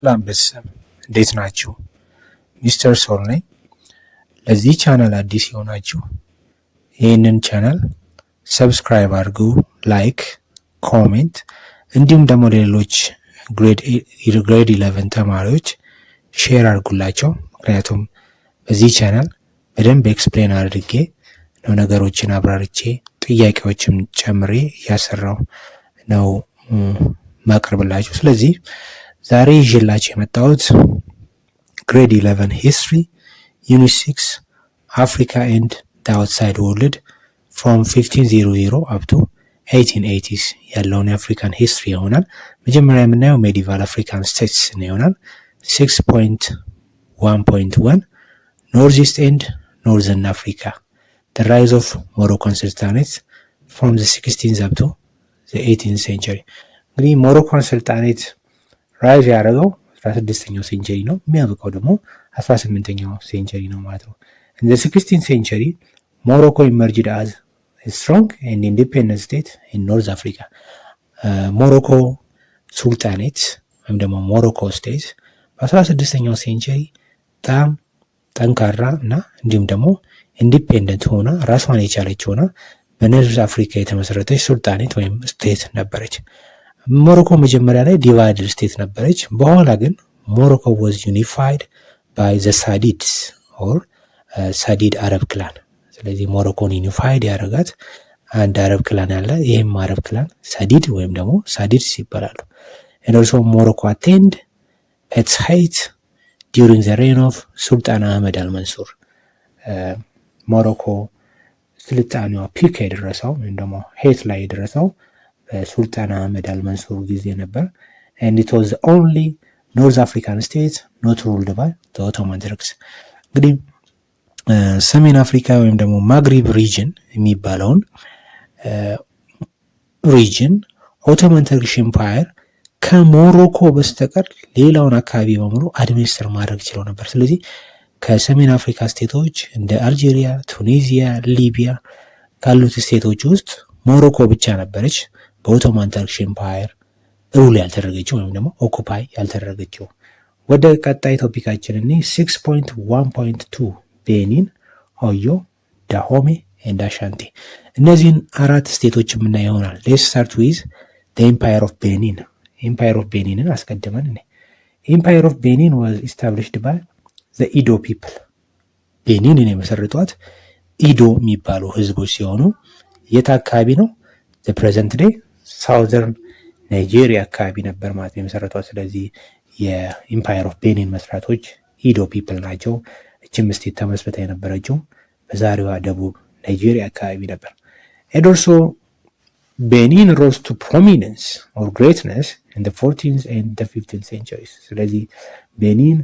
ሰላም ቤተሰብ እንዴት ናችሁ? ሚስተር ሶል ነኝ። ለዚህ ቻናል አዲስ የሆናችሁ ይህንን ቻናል ሰብስክራይብ አድርጉ፣ ላይክ፣ ኮሜንት እንዲሁም ደግሞ ለሌሎች ግሬድ 11 ተማሪዎች ሼር አድርጉላቸው። ምክንያቱም በዚህ ቻናል በደንብ ኤክስፕሌን አድርጌ ነው ነገሮችን አብራርቼ ጥያቄዎችም ጨምሬ እያሰራው ነው ማቅረብላችሁ። ስለዚህ ዛሬ ይዤላችሁ የመጣሁት ግሬድ 11 ሂስትሪ ዩኒት 6 አፍሪካ ኤንድ ዘ አውትሳይድ ወርልድ ፍሮም 1500 አፕ ቱ 1880s ያለውን የአፍሪካን ሂስትሪ ይሆናል። መጀመሪያ የምናየው ሜዲቫል አፍሪካን ስቴትስ ይሆናል። 6.1.1 ኖርዝ ኢስት ኤንድ ኖርዘርን አፍሪካ the rise of Moroccan sultanates from the 16th up to the 18th century። እንግዲህ ሞሮኮን ስልጣኔት ራይዝ ያደረገው 16ኛው ሴንቸሪ ነው፣ የሚያበቃው ደግሞ 18ኛው ሴንቸሪ ነው ማለት ነው። in the 16th century Morocco emerged as a strong and independent state in North Africa። ሞሮኮ ሱልጣኔት ወይም ደግሞ ሞሮኮ ስቴት በ16ኛው ሴንቸሪ በጣም ጠንካራ እና እንዲሁም ደግሞ ኢንዲፔንደንት ሆና ራሷን የቻለች ሆና በኖርዝ አፍሪካ የተመሰረተች ሱልጣኔት ወይም ስቴት ነበረች። ሞሮኮ መጀመሪያ ላይ ዲቫይድድ ስቴት ነበረች። በኋላ ግን ሞሮኮ ዋዝ ዩኒፋይድ ባይ ዘ ሳዲድስ ኦር ሳዲድ አረብ ክላን። ስለዚህ ሞሮኮን ዩኒፋይድ ያደረጋት አንድ አረብ ክላን ያለ፣ ይህም አረብ ክላን ሳዲድ ወይም ደግሞ ሳዲድስ ይባላሉ። and also Morocco attained its height during the reign of ሱልጣን አህመድ አልመንሱር። ሞሮኮ ስልጣኔዋ ፒክ የደረሰው ወይም ደግሞ ሄት ላይ የደረሰው በሱልጣን አህመድ አልመንሱር ጊዜ ነበር። and it was the only North African state not ruled by the Ottoman Turks። እንግዲህ ሰሜን አፍሪካ ወይም ደግሞ ማግሪብ ሪጅን የሚባለውን ሪጅን ኦቶማን ተርኪሽ ኤምፓየር ከሞሮኮ በስተቀር ሌላውን አካባቢ በሙሉ አድሚኒስትር ማድረግ ችለው ነበር። ስለዚህ ከሰሜን አፍሪካ ስቴቶች እንደ አልጄሪያ፣ ቱኒዚያ፣ ሊቢያ ካሉት ስቴቶች ውስጥ ሞሮኮ ብቻ ነበረች በኦቶማን ተርኪሽ ኤምፓየር ሩል ያልተደረገችው ወይም ደግሞ ኦኩፓይ ያልተደረገችው። ወደ ቀጣይ ቶፒካችን እኔ 6.1.2 ቤኒን፣ ኦዮ፣ ዳሆሜ ኤንድ አሻንቴ እነዚህን አራት ስቴቶች የምናይ ይሆናል። ሌትስ ስታርት ዊዝ ኤምፓየር ኦፍ ቤኒን። ኤምፓየር ኦፍ ቤኒንን አስቀድመን ኤምፓየር ኦፍ ቤኒን ዋዝ ኢስታብሊሽድ ባይ ዘ ኢዶ ፒፕል። ቤኒንን የመሰረቷት ኢዶ የሚባሉ ህዝቦች ሲሆኑ የት አካባቢ ነው? ዘ ፕሬዘንት ዴይ ሳውዘርን ናይጄሪያ አካባቢ ነበር ማለት ነው የመሰረቷት። ስለዚህ የኤምፓየር ኦፍ ቤኒን መስራቶች ኢዶ ፒፕል ናቸው። እችም ስቴት ተመስርታ የነበረችው በዛሬዋ ደቡብ ናይጄሪያ አካባቢ ነበር። and also Benin rose to prominence or greatness in the 14th and the 15th centuries። ስለዚህ ቤኒን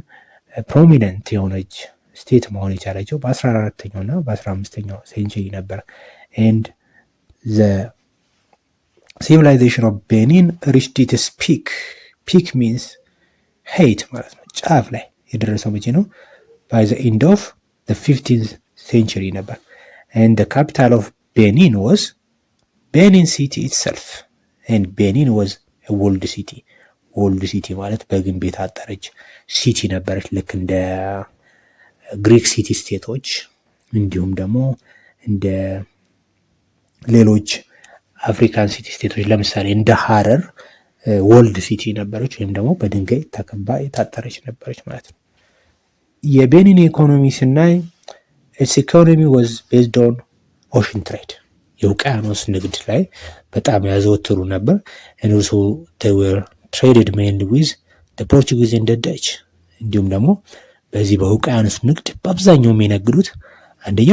ፕሮሚነንት የሆነች ስቴት መሆን የቻለችው በ14ኛው እና በ15ኛው ሴንቸሪ ነበር። and the civilization of Benin reached its peak means height ማለት ነው። ጫፍ ላይ የደረሰው መቼ ነው? by the end of the 15th century ነበር። and the capital of Benin was Benin city itself and Benin was a walled city። walled city ማለት በግንብ የታጠረች ሲቲ ነበረች፣ ልክ እንደ ግሪክ ሲቲ ስቴቶች እንዲሁም ደግሞ እንደ ሌሎች አፍሪካን ሲቲ ስቴቶች ለምሳሌ እንደ ሀረር ወልድ ሲቲ ነበረች፣ ወይም ደግሞ በድንጋይ ተከባ የታጠረች ነበረች ማለት ነው። የቤኒን ኢኮኖሚ ስናይ its economy was based on ocean trade። የውቅያኖስ ንግድ ላይ በጣም ያዘወትሩ ነበር። and also they were traded mainly with the Portuguese and the Dutch። እንዲሁም ደግሞ በዚህ በውቅያኖስ ንግድ በአብዛኛው የሚነግዱት አንደኛ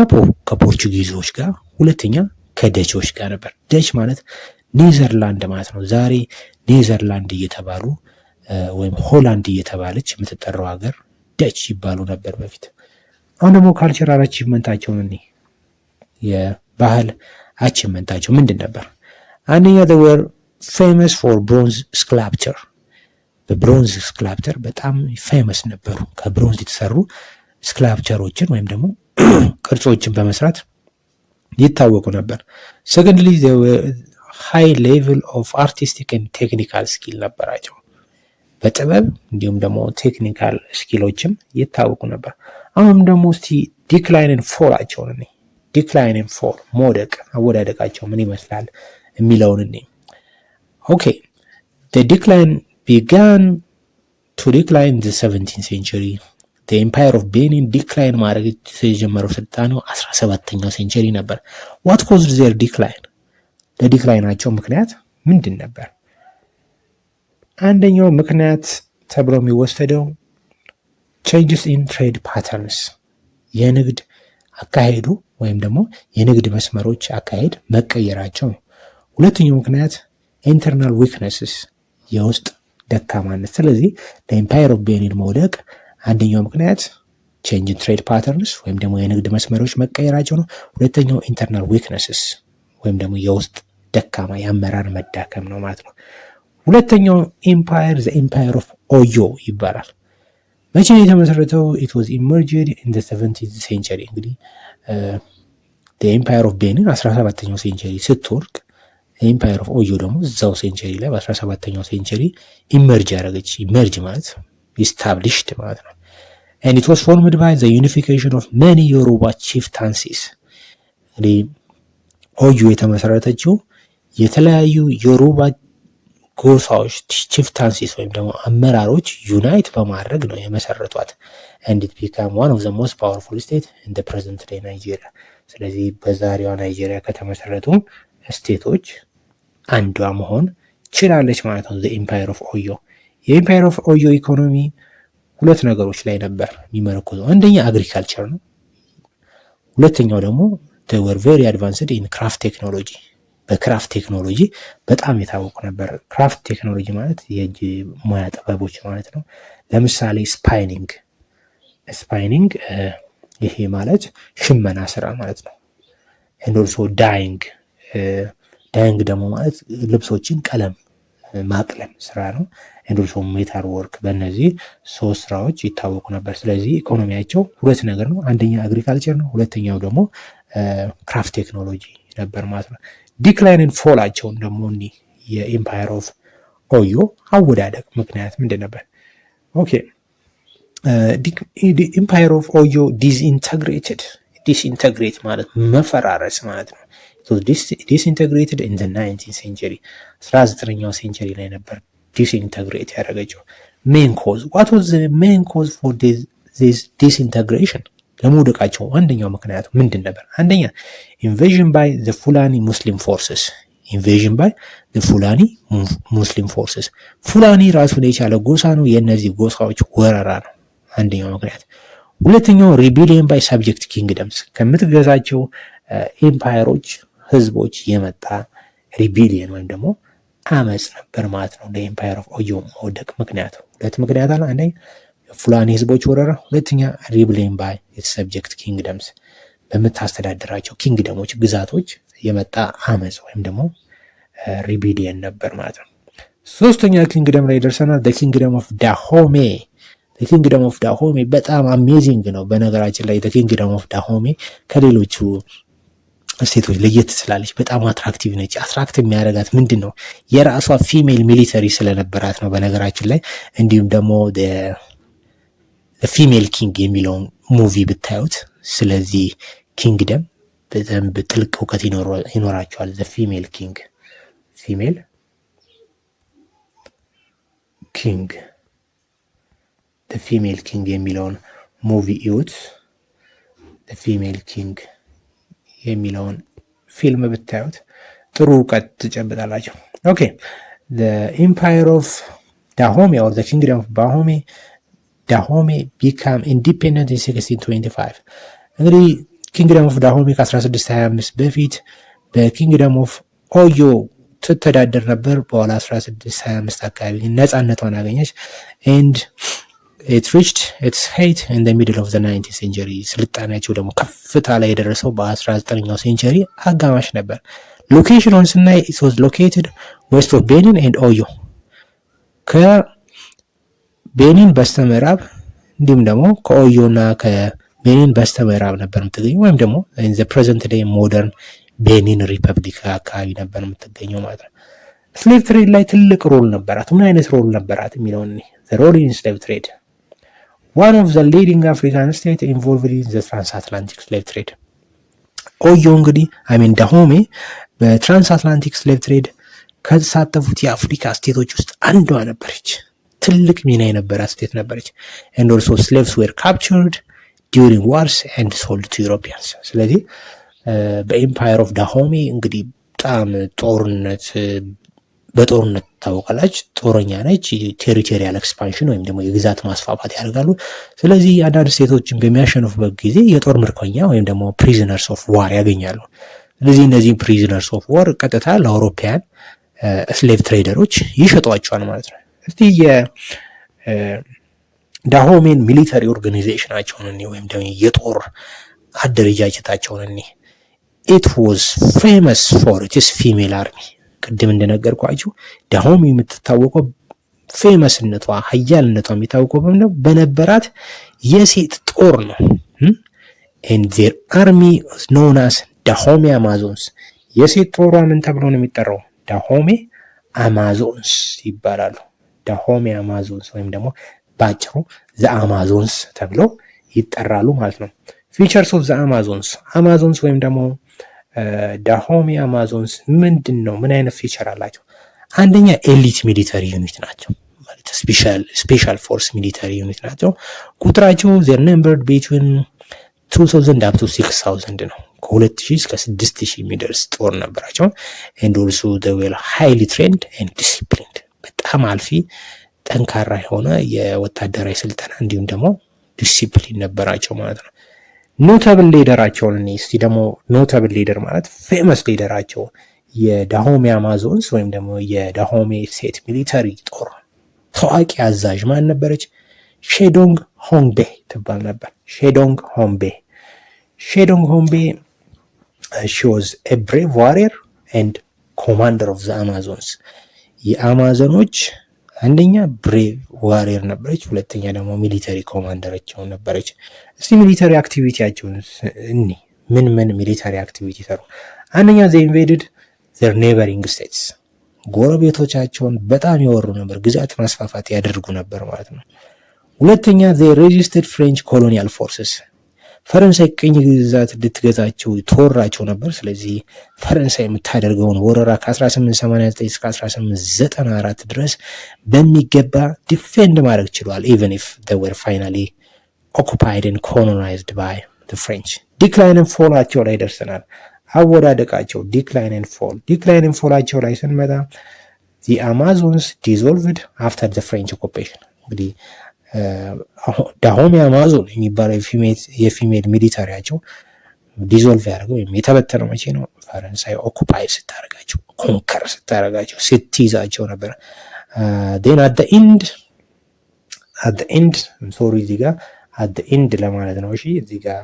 ከፖርቹጊዞች ጋር፣ ሁለተኛ ከደቾች ጋር ነበር። ደች ማለት ኔዘርላንድ ማለት ነው። ዛሬ ኔዘርላንድ እየተባሉ ወይም ሆላንድ እየተባለች የምትጠራው ሀገር ደች ይባሉ ነበር በፊት። አሁን ደግሞ ካልቸራል አቺቭመንታቸውን የባህል አቺቭመንታቸው ምንድን ነበር? አንደኛ they were famous for bronze sculpture። በብሮንዝ ስክላፕቸር በጣም ፌመስ ነበሩ። ከብሮንዝ የተሰሩ ስክላፕቸሮችን ወይም ደግሞ ቅርጾችን በመስራት ይታወቁ ነበር። secondly they were high level of artistic and technical skill ነበራቸው። በጥበብ እንዲሁም ደግሞ ቴክኒካል ስኪሎችም ይታወቁ ነበር። አሁንም ደግሞ እስቲ ዲክላይንን ፎላቸውን እኔ ዲክላይንን ፎል መውደቅ አወዳደቃቸው ምን ይመስላል የሚለውን እኔ ኦኬ the decline began to decline in the 17th century the empire of Benin decline ማድረግ የጀመረው ስልጣኔው 17ኛው ሴንቸሪ ነበር። what caused their decline ለዲክላይናቸው ምክንያት ምንድን ነበር? አንደኛው ምክንያት ተብሎ የሚወሰደው changes in trade patterns የንግድ አካሄዱ ወይም ደግሞ የንግድ መስመሮች አካሄድ መቀየራቸው ነው። ሁለተኛው ምክንያት internal weaknesses የውስጥ ደካማነት። ስለዚህ ለኤምፓየር ኦፍ ቤኒን መውደቅ አንደኛው ምክንያት change in trade patterns ወይም ደግሞ የንግድ መስመሮች መቀየራቸው ነው። ሁለተኛው internal weaknesses ወይም ደግሞ የውስጥ ደካማ የአመራር መዳከም ነው ማለት ነው። ሁለተኛው ኤምፓየር the empire of Oyo ይባላል። መቼ የተመሰረተው? it was emerged in the 17th century እንግዲህ the empire of Benin 17ኛው ሴንቸሪ ስትወርቅ ኤምፓየር ኦፍ ኦዮ ደግሞ እዛው ሴንቸሪ ላይ በ17ኛው ሴንቸሪ ኢመርጅ ያደረገች። ኢመርጅ ማለት ኢስታብሊሽድ ማለት ነው። and it was formed by the unification of many Yoruba chieftaincies እንግዲህ ኦዮ የተመሰረተችው የተለያዩ ዮሩባ ጎሳዎች ቺፍታንሲስ ወይም ደግሞ አመራሮች ዩናይት በማድረግ ነው የመሰረቷት። and it became one of the most powerful state in the present day Nigeria ስለዚህ በዛሬዋ ናይጄሪያ ከተመሰረቱ ስቴቶች አንዷ መሆን ችላለች ማለት ነው። ኤምፓየር ኦፍ ኦዮ የኤምፓየር ኦፍ ኦዮ ኢኮኖሚ ሁለት ነገሮች ላይ ነበር የሚመረኮዘው። አንደኛ አግሪካልቸር ነው። ሁለተኛው ደግሞ they were very advanced in craft technology በክራፍት ቴክኖሎጂ በጣም የታወቁ ነበር። ክራፍት ቴክኖሎጂ ማለት የእጅ ሙያ ጥበቦች ማለት ነው። ለምሳሌ ስፓይኒንግ ይሄ ማለት ሽመና ስራ ማለት ነው። and also ዳይንግ ደግሞ ማለት ልብሶችን ቀለም ማቅለም ስራ ነው። and also ሜታል ወርክ በእነዚህ ሶስት ስራዎች ይታወቁ ነበር። ስለዚህ ኢኮኖሚያቸው ሁለት ነገር ነው። አንደኛ አግሪካልቸር ነው፣ ሁለተኛው ደግሞ ክራፍት ቴክኖሎጂ ነበር ማለት ነው። ዲክላይንን ፎላቸውን ደግሞ እንዲህ የኤምፓየር ኦፍ ኦዮ አወዳደቅ ምክንያት ምንድን ነበር? ኦኬ ኤምፓየር ኦፍ ኦዮ ዲስኢንተግሬት ማለት መፈራረስ ማለት ነው። ዲስኢንተግሬትድ ኢን ዘ 19th ሴንቸሪ 19ኛው ሴንቸሪ ላይ ነበር ዲስኢንተግሬት ያደረገችው። ሜን ኮዝ ዋት ዋዝ ዘ ሜን ኮዝ ፎር ዲስ ዲስኢንተግሬሽን ለመውደቃቸው አንደኛው ምክንያቱ ምንድን ነበር? አንደኛ ኢንቬዥን ባይ ዘ ፉላኒ ሙስሊም ፎርስስ ፉላኒ ራሱን የቻለ ጎሳ ነው። የእነዚህ ጎሳዎች ወረራ ነው አንደኛው ምክንያት። ሁለተኛው ሪቢሊየን ባይ ሳብጀክት ኪንግደምስ ከምትገዛቸው ኤምፓየሮች ህዝቦች የመጣ ሪቢሊየን ወይም ደግሞ አመፅ ነበር ማለት ነው ለኤምፓየር ኦፍ ኦዮ መውደቅ ምክንያቱ። ሁለት ምክንያት አለ። አንደኛ ፉላኒ ህዝቦች ወረራ፣ ሁለተኛ ሪቢሊየን ባይ ሰብጀክት ኪንግደምስ በምታስተዳድራቸው ኪንግደሞች ግዛቶች የመጣ አመፅ ወይም ደግሞ ሪቢሊየን ነበር ማለት ነው። ሶስተኛ ኪንግደም ላይ ደርሰናል። ኪንግደም ኦፍ ዳሆሜ በጣም አሜዚንግ ነው። በነገራችን ላይ ኪንግደም ኦፍ ዳሆሜ ከሌሎቹ ስቴቶች ለየት ስላለች በጣም አትራክቲቭ ነች። አትራክት የሚያደርጋት ምንድን ነው? የራሷ ፊሜል ሚሊተሪ ስለነበራት ነው በነገራችን ላይ። እንዲሁም ደግሞ ፊሜል ኪንግ የሚለውን ሙቪ ብታዩት ስለዚህ ኪንግደም በደንብ ጥልቅ እውቀት ይኖራቸዋል። ፊሜል ኪንግ የሚለውን ሙቪ እዩት። ፊሜል ኪንግ የሚለውን ፊልም ብታዩት ጥሩ እውቀት ትጨብጣላቸው። ኦኬ ኤምፓየር ኦፍ ዳሆሜ ኦር ኪንግደም ኦፍ ዳሆሜ ቢካም ኢንዲፔንደንት ኢን 1625 እንግዲህ ኪንግደም ኦፍ ዳሆሜ ከ1625 በፊት በኪንግደም ኦፍ ኦዮ ትተዳደር ነበር። በኋላ 1625 አካባቢ ነፃነቷን አገኘች። ኤንድ it reached its height in the middle of the 19th century ስልጣኔያቸው ደግሞ ከፍታ ላይ የደረሰው በ19ኛው ሴንቸሪ አጋማሽ ነበር። ሎኬሽኑን ስናይ it was located west of Benin and Oyo ከቤኒን በስተምዕራብ እንዲሁም ደግሞ ከኦዮና ከቤኒን በስተምዕራብ ነበር የምትገኘው ወይም ደግሞ in the present day modern ቤኒን ሪፐብሊክ አካባቢ ነበር የምትገኘው ማለት ነው። ስሌቭ ትሬድ ላይ ትልቅ ሮል ነበራት። ምን አይነት ሮል ነበራት የሚለውን ሮል ኢን ስሌቭ ትሬድ ዋን ኦፍ ዘ ሊዲንግ አፍሪካን ስቴት ኢንቮልቭድ ኢን ዘ ትራንስአትላንቲክ ስሌቭ ትሬድ። ኦዮ እንግዲህ ዳሆሜ በትራንስአትላንቲክ ስሌቭ ትሬድ ከተሳተፉት የአፍሪካ ስቴቶች ውስጥ አንዷ ነበረች። ትልቅ ሚና የነበራት ስቴት ነበረች። and also slaves were captured during wars and sold to Europeans። ስለዚህ በኤምፓየር ኦፍ ዳሆሜ እንግዲህ በጣም በጦርነት ታወቃለች። ጦረኛ ነች። ቴሪቶሪያል ኤክስፓንሽን ወይም ደግሞ የግዛት ማስፋፋት ያደርጋሉ። ስለዚህ አንዳንድ ስቴቶችን በሚያሸንፉበት ጊዜ የጦር ምርኮኛ ወይም ደግሞ ፕሪዝነርስ ኦፍ ዋር ያገኛሉ። ስለዚህ እነዚህ ፕሪዝነርስ ኦፍ ዋር ቀጥታ ለአውሮፓያን ስሌቭ ትሬደሮች ይሸጧቸዋል ማለት ነው። እስቲ የዳሆሜን ሚሊተሪ ኦርጋናይዜሽናቸውን እኔ ወይም ደግሞ የጦር አደረጃጀታቸውን እኔ ኢት ዋዝ ፌመስ ፎር ኢትስ ፊሜል አርሚ። ቅድም እንደነገርኳችሁ ዳሆሜ የምትታወቀው ፌመስነቷ ሀያልነቷ የሚታወቀው በነበራት የሴት ጦር ነው። and their army was known as ዳሆሜ አማዞንስ። የሴት ጦሯ ምን ተብሎ ነው የሚጠራው? ዳሆሜ አማዞንስ ይባላሉ። ዳሆሜ አማዞንስ ወይም ደግሞ ባጭሩ ዘ አማዞንስ ተብለው ይጠራሉ ማለት ነው። ፊቸርስ ኦፍ ዘ አማዞንስ ወይም ደግሞ ዳሆሜ አማዞንስ ምንድን ነው? ምን አይነት ፊቸር አላቸው? አንደኛ ኤሊት ሚሊተሪ ዩኒት ናቸው ማለት ስፔሻል ፎርስ ሚሊተሪ ዩኒት ናቸው። ቁጥራቸው ዘር ነምበርድ ቢትዊን 2000 up to 6000 ነው። ከ2000 እስከ 6000 የሚደርስ ጦር ነበራቸው። and also they were highly trained and disciplined። በጣም አልፊ ጠንካራ የሆነ የወታደራዊ ስልጠና እንዲሁም ደግሞ ዲሲፕሊን ነበራቸው ማለት ነው። ኖታብል ሊደራቸውን እስቲ ደግሞ ኖታብል ሊደር ማለት ፌመስ ሊደራቸው የዳሆሜ አማዞንስ ወይም ደግሞ የዳሆሜ ሴት ሚሊተሪ ጦር ታዋቂ አዛዥ ማን ነበረች? ሼዶንግ ሆንግቤ ትባል ነበር። ሼዶንግ ሆንግቤ she was a brave warrior and commander of the Amazons። የአማዞኖች አንደኛ ብሬቭ ዋሪየር ነበረች፣ ሁለተኛ ደግሞ ሚሊተሪ ኮማንደራቸው ነበረች። እስቲ ሚሊተሪ አክቲቪቲያቸውን ምን ሚሊተሪ አክቲቪቲ ሰሩ? አንደኛ they invaded their neighboring states። ጎረቤቶቻቸውን በጣም ይወሩ ነበር፣ ግዛት ማስፋፋት ያደርጉ ነበር ማለት ነው። ሁለተኛ they resisted French colonial forces። ፈረንሳይ ቅኝ ግዛት እንድትገዛቸው ተወራቸው ነበር። ስለዚህ ፈረንሳይ የምታደርገውን ወረራ ከ1889 እስከ 1894 ድረስ በሚገባ ዲፌንድ ማድረግ ችሏል። even if they were finally occupied and colonized by the French። ዲክላይን ኤንድ ፎላቸው ላይ ደርሰናል። አወዳደቃቸው ዲክላይን ኤንድ ፎላቸው ላይ ስንመጣ the Amazons dissolved after the French occupation። እንግዲህ ዳሆሜ አማዞን የሚባለው የፊሜል ሚሊታሪያቸው ዲዞልቭ ያደርገው ወይም የተበተነው መቼ ነው? ፈረንሳይ ኦኩፓይ ስታደርጋቸው፣ ኮንከር ስታደርጋቸው፣ ስትይዛቸው ነበር። then at the end ሶሪ እዚህ ጋር at the end ለማለት ነው። እሺ እዚህ ጋር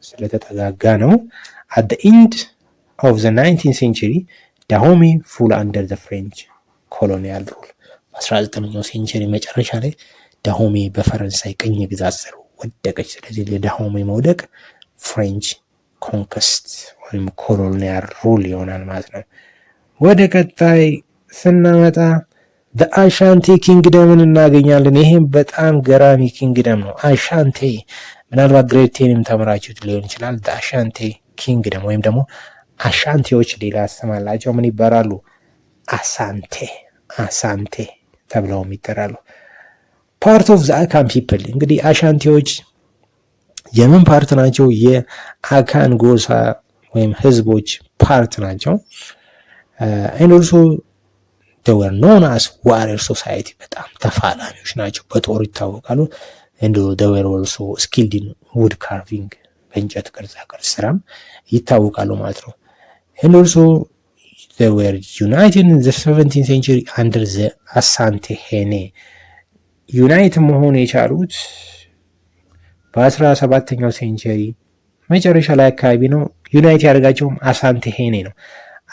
ስለተጠጋጋ ነው። at the end of the 19th century ዳሆሜ full under the French colonial rule። 19ኛው ሴንቸሪ መጨረሻ ላይ ዳሆሜ በፈረንሳይ ቅኝ ግዛት ስር ወደቀች። ስለዚህ ለዳሆሜ መውደቅ ፍሬንች ኮንከስት ወይም ኮሎኒያል ሩል ይሆናል ማለት ነው። ወደ ቀጣይ ስናመጣ አሻንቴ ኪንግደምን እናገኛለን። ይህም በጣም ገራሚ ኪንግደም ነው። አሻንቴ ምናልባት ግሬድ ቴንም ተምራችሁት ሊሆን ይችላል። አሻንቴ ኪንግደም ወይም ደግሞ አሻንቴዎች ሌላ ስም አላቸው። ምን ይባላሉ? አሳንቴ ተብለውም ይጠራሉ። ፓርት ኦፍ ዘ አካን ፒፕል። እንግዲህ አሻንቴዎች የምን ፓርት ናቸው? የአካን ጎሳ ወይም ህዝቦች ፓርት ናቸው። and also they were known as warrior society። በጣም ተፋላሚዎች ናቸው፣ በጦር ይታወቃሉ። and they were also skilled in wood carving፣ በእንጨት ቅርጻ ቅርጽ ስራም ይታወቃሉ ማለት ነው። and also they were united in the 17th century under the አሳንቴ ሄኔ። ዩናይት መሆን የቻሉት በ17ኛው ሴንቸሪ መጨረሻ ላይ አካባቢ ነው። ዩናይት ያደርጋቸውም አሳንቴ ሄኔ ነው።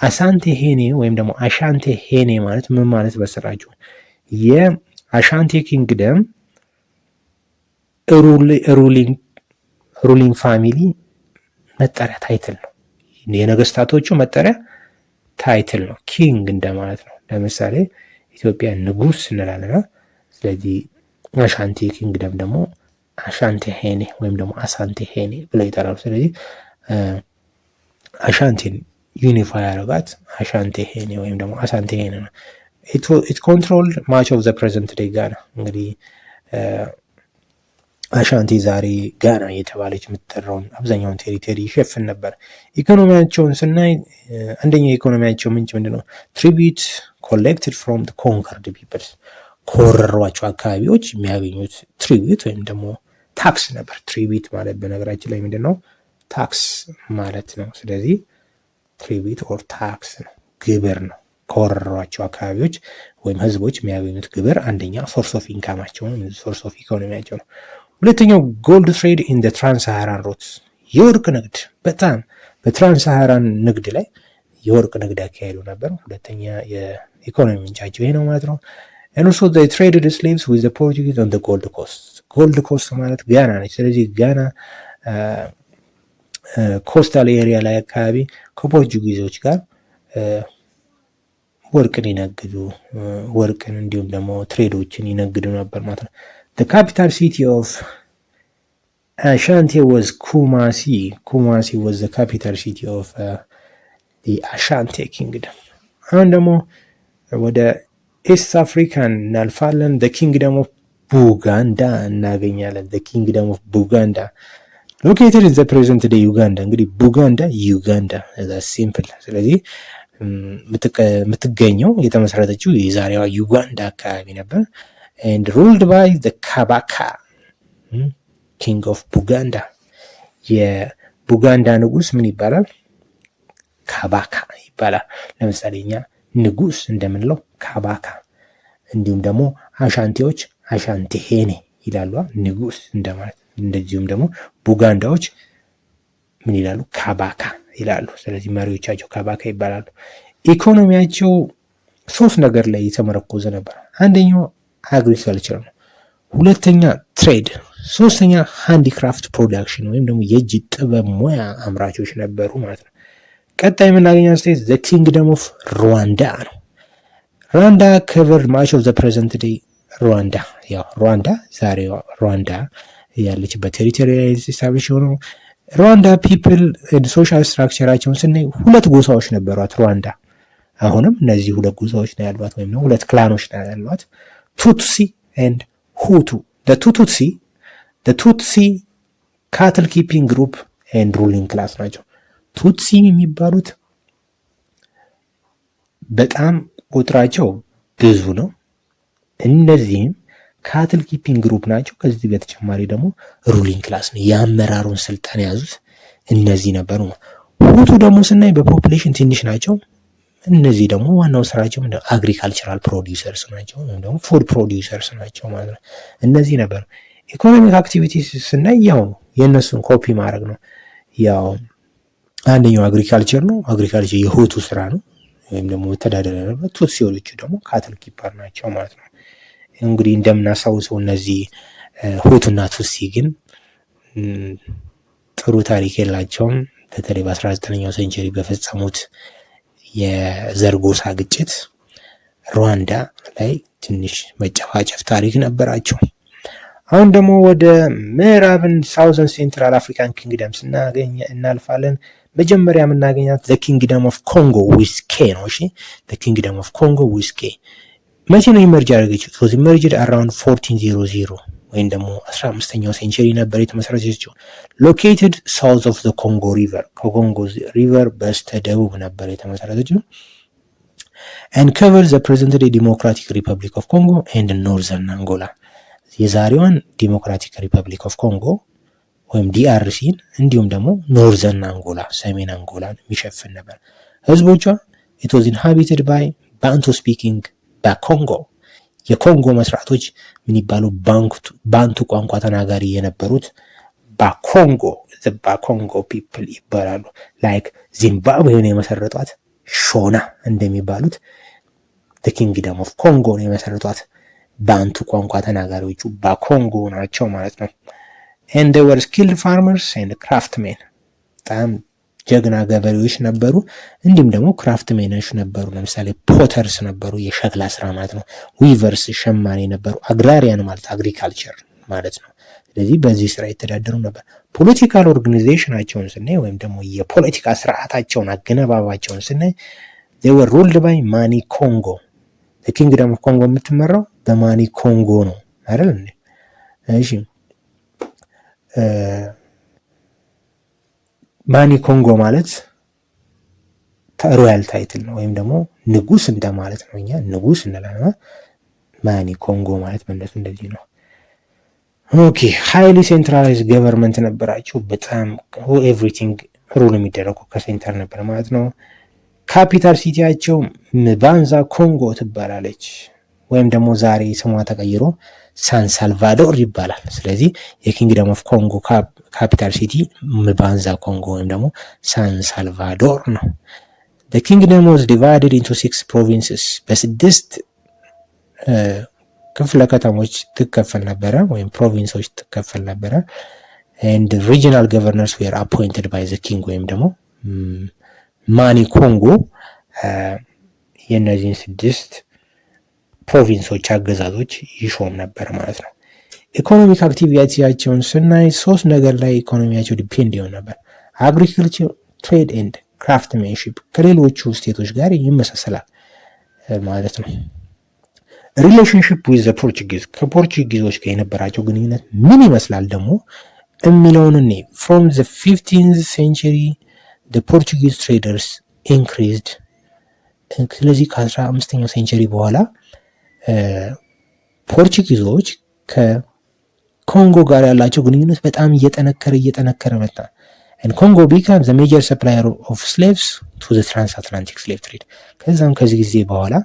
አሳንቴ ሄኔ ወይም ደግሞ አሻንቴ ሄኔ ማለት ምን ማለት በሰራችሁ? የአሻንቴ ኪንግደም ሩሊንግ ፋሚሊ መጠሪያ ታይትል ነው። የነገስታቶቹ መጠሪያ ታይትል ነው። ኪንግ እንደማለት ነው። ለምሳሌ ኢትዮጵያ ንጉስ እንላለና ስለዚህ አሻንቲ ኪንግደም ደግሞ አሻንቲ ሄኔ ወይም ደግሞ አሳንቲ ሄኔ ብለው ይጠራሉ። ስለዚህ አሻንቲን ዩኒፋይ ያደረጋት አሻንቲ ሄኔ ወይም ደግሞ አሳንቲ ሄኔ ነው። ኢት ኮንትሮልድ ማች ኦፍ ዘ ፕሬዘንት ዴይ ጋና። እንግዲህ አሻንቲ ዛሬ ጋና እየተባለች የምትጠራውን አብዛኛውን ቴሪቶሪ ይሸፍን ነበር። ኢኮኖሚያቸውን ስናይ አንደኛው የኢኮኖሚያቸው ምንጭ ምንድን ነው? ትሪቢዩት ኮሌክትድ ፍሮም ኮንከርድ ፒፕልስ፣ ከወረሯቸው አካባቢዎች የሚያገኙት ትሪቢዩት ወይም ደግሞ ታክስ ነበር። ትሪቢዩት ማለት በነገራችን ላይ ምንድን ነው? ታክስ ማለት ነው። ስለዚህ ትሪቢዩት ኦር ታክስ ነው፣ ግብር ነው። ከወረሯቸው አካባቢዎች ወይም ህዝቦች የሚያገኙት ግብር አንደኛ ሶርስ ኦፍ ኢንካማቸው ነው፣ ሶርስ ኦፍ ኢኮኖሚያቸው ነው። ሁለተኛው ጎልድ ትሬድ ኢን ዘ ትራንስሳሃራን ሮድስ፣ የወርቅ ንግድ። በጣም በትራንስሳሃራን ንግድ ላይ የወርቅ ንግድ ያካሄዱ ነበር። ሁለተኛ የኢኮኖሚ ምንጫቸው ይሄ ነው ማለት ነው። and also they traded slaves with the Portuguese on the Gold Coast። ጎልድ ኮስት ማለት ጋና ነች። ስለዚህ ጋና ኮስታል ኤሪያ ላይ አካባቢ ከፖርቹጊዞች ጋር ወርቅን ይነግዱ ወርቅን እንዲሁም ደግሞ ትሬዶችን ይነግዱ ነበር ማለት ነው። the capital city of Ashanti was Kumasi. Kumasi was the capital city of the Ashanti kingdom። አሁን ደግሞ ወደ ኢስት አፍሪካን እናልፋለን። the kingdom of Buganda እናገኛለን። the kingdom of Buganda located in the present day Uganda። እንግዲህ ቡጋንዳ ዩጋንዳ ሲምፕል። ስለዚህ የምትገኘው የተመሰረተችው የዛሬዋ ዩጋንዳ አካባቢ ነበር። and ruled by the Kabaka king of Buganda። የቡጋንዳ ንጉስ ምን ይባላል? ካባካ ይባላል። ለምሳሌ እኛ ንጉስ እንደምንለው ካባካ፣ እንዲሁም ደግሞ አሻንቲዎች አሻንቲ ሄኔ ይላሉ፣ ንጉስ እንደማለት። እንደዚሁም ደግሞ ቡጋንዳዎች ምን ይላሉ? ካባካ ይላሉ። ስለዚህ መሪዎቻቸው ካባካ ይባላሉ። ኢኮኖሚያቸው ሶስት ነገር ላይ የተመረኮዘ ነበር። አንደኛው አግሪካልቸር ነው፣ ሁለተኛ ትሬድ፣ ሶስተኛ ሃንዲክራፍት ፕሮዳክሽን ወይም ደግሞ የእጅ ጥበብ ሙያ አምራቾች ነበሩ ማለት ነው። ቀጣይ የምናገኘው ስቴት ዘ ኪንግደም ኦፍ ሩዋንዳ ነው። ሩዋንዳ ከቨርድ ማች ኦፍ ዘ ፕሬዘንት ዴይ ሩዋንዳ። ያው ሩዋንዳ ዛሬ ሩዋንዳ ያለችበት ቴሪቶሪያል ስታብሊሽ ሆነው ሩዋንዳ ፒፕል ሶሻል ስትራክቸራቸውን ስናይ ሁለት ጎሳዎች ነበሯት ሩዋንዳ። አሁንም እነዚህ ሁለት ጎሳዎች ነው ያሏት፣ ወይም ሁለት ክላኖች ነው ያሏት፣ ቱትሲ ኤንድ ሁቱ። ቱትሲ ካትል ኪፒንግ ግሩፕ ኤንድ ሩሊንግ ክላስ ናቸው። ቱትሲ የሚባሉት በጣም ቁጥራቸው ብዙ ነው። እነዚህም ካትል ኪፒንግ ግሩፕ ናቸው። ከዚህ በተጨማሪ ደግሞ ሩሊንግ ክላስ ነው፣ የአመራሩን ስልጣን የያዙት እነዚህ ነበሩ። ሁቱ ደግሞ ስናይ በፖፑሌሽን ትንሽ ናቸው። እነዚህ ደግሞ ዋናው ስራቸው አግሪካልቸራል ፕሮዲውሰርስ ናቸው፣ ወይም ደግሞ ፉድ ፕሮዲውሰርስ ናቸው ማለት ነው። እነዚህ ነበሩ። ኢኮኖሚክ አክቲቪቲ ስናይ ያው የእነሱን ኮፒ ማድረግ ነው። ያው አንደኛው አግሪካልቸር ነው። አግሪካልቸር የሁቱ ስራ ነው ወይም ደግሞ መተዳደሪያ ነበር። ቱትሲዎቹ ደግሞ ካትል ኪፐር ናቸው ማለት ነው። እንግዲህ እንደምናስታውሰው እነዚህ ሁቱና ቱትሲ ግን ጥሩ ታሪክ የላቸውም። በተለይ በ19ኛው ሴንቸሪ በፈጸሙት የዘር ጎሳ ግጭት ሩዋንዳ ላይ ትንሽ መጨፋጨፍ ታሪክ ነበራቸው። አሁን ደግሞ ወደ ምዕራብን ሳውዘን ሴንትራል አፍሪካን ኪንግደም ስናገኝ እናልፋለን። መጀመሪያ የምናገኛት ዘ ኪንግደም ኦፍ ኮንጎ ዊዝ ኬ ነው። እሺ ዘ ኪንግደም ኦፍ ኮንጎ ዊዝ ኬ መቼ ነው ኢመርጅ ያደረገችው? ሶ ኢመርጅድ አራውንድ 1400 ወይም ደግሞ 15ኛው ሴንቸሪ ነበር የተመሰረተችው። ሎኬትድ ሳውዝ ኦፍ ዘ ኮንጎ ሪቨር፣ ከኮንጎ ሪቨር በስተ ደቡብ ነበር የተመሰረተችው። and cover the present day democratic republic of Congo and northern Angola። የዛሬዋን ዲሞክራቲክ ሪፐብሊክ ኦፍ ኮንጎ ወይም ዲአርሲን እንዲሁም ደግሞ ኖርዘርን አንጎላ ሰሜን አንጎላን የሚሸፍን ነበር። ህዝቦቿ it was inhabited by Bantu speaking በኮንጎ የኮንጎ መስራቶች ምን ይባሉ? ባንቱ ቋንቋ ተናጋሪ የነበሩት ባኮንጎ ባኮንጎ ፒፕል ይባላሉ። ላይክ ዚምባብዌን የመሰረቷት ሾና እንደሚባሉት the kingdom of ኮንጎ ነው የመሰረቷት ባንቱ ቋንቋ ተናጋሪዎቹ ባኮንጎ ናቸው ማለት ነው። and they were skilled farmers and craftsmen። በጣም ጀግና ገበሬዎች ነበሩ። እንዲሁም ደግሞ ክራፍት ሜኖች ነበሩ። ለምሳሌ ፖተርስ ነበሩ፣ የሸክላ ስራ ማለት ነው። ዊቨርስ ሸማኔ ነበሩ። አግራሪያን ማለት አግሪካልቸር ማለት ነው። ስለዚህ በዚህ ስራ የተዳደሩ ነበር። ፖለቲካል ኦርጋናይዜሽናቸውን ስናይ ወይም ደግሞ የፖለቲካ ስርዓታቸውን አገነባባቸውን ስናይ they were ruled by ማኒ ኮንጎ። ኪንግደም ኦፍ ኮንጎ የምትመራው በማኒ ኮንጎ ነው አይደል እንዴ? እሺ ማኒ ኮንጎ ማለት ሮያል ታይትል ነው ወይም ደግሞ ንጉስ እንደማለት ነው። እኛ ንጉስ እንላለን። ማኒ ኮንጎ ማለት በእነሱ እንደዚህ ነው። ኦኬ ሃይሊ ሴንትራላይዝ ገቨርንመንት ነበራቸው። በጣም ኤቭሪቲንግ ሩል የሚደረገው ከሴንተር ነበር ማለት ነው። ካፒታል ሲቲያቸው ምባንዛ ኮንጎ ትባላለች፣ ወይም ደግሞ ዛሬ ስሟ ተቀይሮ ሳን ሳልቫዶር ይባላል። ስለዚህ የኪንግደም ኦፍ ኮንጎ ካፒታል ሲቲ ምባንዛ ኮንጎ ወይም ደግሞ ሳን ሳልቫዶር ነው። the kingdom was divided into 6 provinces በስድስት ክፍለ ከተሞች ትከፈል ነበረ ወይም ፕሮቪንሶች ትከፈል ነበረ። and regional governors were appointed by the king ወይም ደግሞ ማኒ ኮንጎ የእነዚህን 6 ፕሮቪንሶች አገዛዞች ይሾም ነበር ማለት ነው። ኢኮኖሚክ አክቲቪቲያቸውን ስናይ 3 ነገር ላይ ኢኮኖሚያቸው ዲፔንድ ይሆን ነበር። አግሪካልቸር፣ ትሬድ ኤንድ ክራፍትሜንሺፕ ከሌሎቹ ስቴቶች ጋር ይመሳሰላል ማለት ነው። ሪሌሽንሺፕ ዊዝ ዘ ፖርቹጊዝ ከፖርቹጊዞች ጋር የነበራቸው ግንኙነት ምን ይመስላል ደግሞ የሚለውን እኔ ፍሮም ዘ 15th century the Portuguese traders increased። ስለዚህ ከ15ኛው ሴንቸሪ በኋላ ፖርቹጊዞች ከኮንጎ ጋር ያላቸው ግንኙነት በጣም እየጠነከረ መጣ። and Congo became the major supplier of slaves to the transatlantic slave trade። ከዛም ከዚህ ጊዜ በኋላ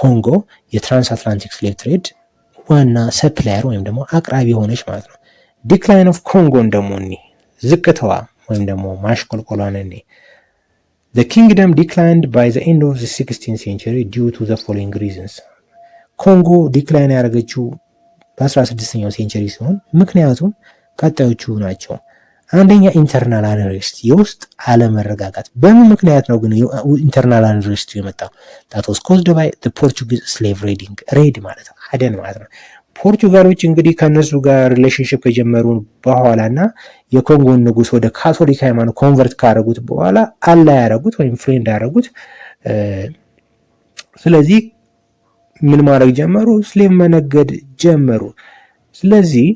ኮንጎ የትራንስአትላንቲክ ስሌቭ ትሬድ ዋና ሰፕላየር ወይም ደግሞ አቅራቢ ሆነች ማለት ነው። ዲክላይን ኦፍ ኮንጎን ደግሞ እኔ ዝቅተዋ ወይም ደግሞ ማሽቆልቆሏን እኔ the kingdom declined by the end of the 16th century due to the following reasons። ኮንጎ ዲክላይን ያደረገችው በ16ኛው ሴንቸሪ ሲሆን ምክንያቱም ቀጣዮቹ ናቸው። አንደኛ ኢንተርናል አንሬስት የውስጥ አለመረጋጋት። በምን ምክንያት ነው ግን ኢንተርናል አንሬስት የመጣው? that was caused by the Portuguese slave raiding። ሬድ ማለት አደን ማለት ነው። ፖርቹጋሎች እንግዲህ ከነሱ ጋር ሪሌሽንሺፕ ከጀመሩ በኋላና የኮንጎን ንጉስ ወደ ካቶሊክ ሃይማኖት ኮንቨርት ካደረጉት በኋላ አላ ያደረጉት ወይም ፍሬንድ ያደረጉት። ስለዚህ ምን ማድረግ ጀመሩ? ስሌቭ መነገድ ጀመሩ። ስለዚህ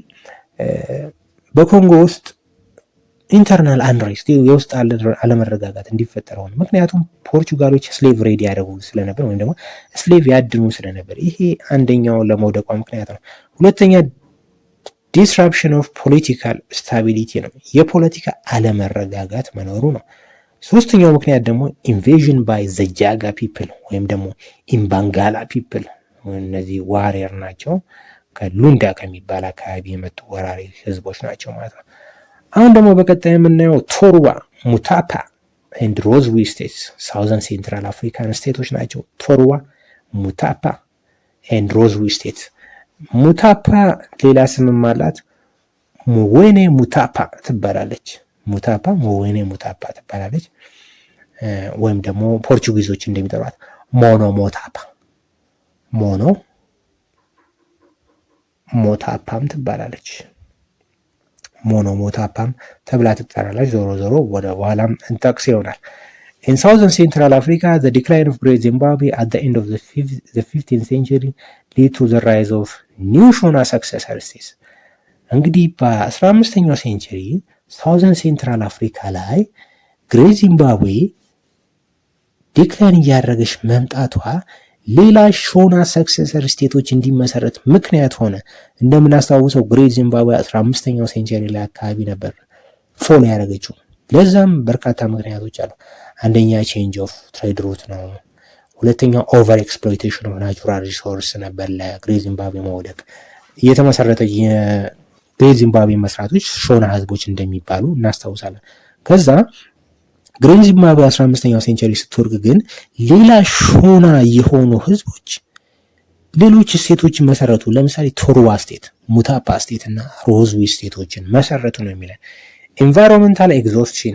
በኮንጎ ውስጥ ኢንተርናል አንሬስት የውስጥ አለመረጋጋት እንዲፈጠር ሆነ። ምክንያቱም ፖርቹጋሎች ስሌቭ ሬዲ ያደረጉ ስለነበር ወይም ደግሞ ስሌቭ ያድኑ ስለነበር፣ ይሄ አንደኛው ለመውደቋ ምክንያት ነው። ሁለተኛ ዲስራፕሽን ኦፍ ፖለቲካል ስታቢሊቲ ነው፣ የፖለቲካ አለመረጋጋት መኖሩ ነው። ሶስተኛው ምክንያት ደግሞ ኢንቬዥን ባይ ዘጃጋ ፒፕል ወይም ደግሞ ኢምባንጋላ ፒፕል፣ እነዚህ ዋሪየር ናቸው፣ ከሉንዳ ከሚባል አካባቢ የመጡ ወራሪ ህዝቦች ናቸው ማለት ነው። አሁን ደግሞ በቀጣይ የምናየው ቶሩዋ፣ ሙታፓ ኤንድ ሮዝዊ ስቴትስ ሳውዘርን ሴንትራል አፍሪካን ስቴቶች ናቸው። ቶሩዋ፣ ሙታፓ ኤንድ ሮዝዊ ስቴትስ። ሙታፓ ሌላ ስምም አላት፣ ሞዌኔ ሙታፓ ትባላለች። ሙታፓ ሞዌኔ ሙታፓ ትባላለች። ወይም ደግሞ ፖርቹጊዞች እንደሚጠሯት ሞኖ ሞታፓ፣ ሞኖ ሞታፓም ትባላለች። ሞኖ ሞታፓም ተብላ ትጠራለች። ዞሮ ዞሮ ወደ በኋላም እንጠቅስ ይሆናል። In southern central Africa, the decline of Great Zimbabwe at the end of the 15th century led to the rise of new Shona successor states። እንግዲህ በ15ኛው ሴንቸሪ ሳውዘርን ሴንትራል አፍሪካ ላይ ግሬት ዚምባብዌ ዲክላይን እያደረገች መምጣቷ ሌላ ሾና ሰክሰሰር ስቴቶች እንዲመሰረት ምክንያት ሆነ። እንደምናስታውሰው ግሬት ዚምባብዌ 15ኛው ሴንቸሪ ላይ አካባቢ ነበር ፎል ያደረገችው። ለዛም በርካታ ምክንያቶች አሉ። አንደኛ ቼንጅ ኦፍ ትሬድ ሩት ነው። ሁለተኛው ኦቨር ኤክስፕሎይቴሽን ኦፍ ናቹራል ሪሶርስ ነበር። ለግሬት ዚምባብዌ መውደቅ የተመሰረተ የግሬት ዚምባብዌ መስራቶች ሾና ህዝቦች እንደሚባሉ እናስታውሳለን። ከዛ ግሬት ዚምባብዌ 15ኛው ሴንቸሪ ስትወርቅ ግን ሌላ ሾና የሆኑ ህዝቦች ሌሎች ስቴቶችን መሰረቱ። ለምሳሌ ቶሩዋ ስቴት፣ ሙታፓ ስቴት እና ሮዝዊ ስቴቶችን መሰረቱ ነው የሚለን። ኤንቫይሮንመንታል ኤግዞስሽን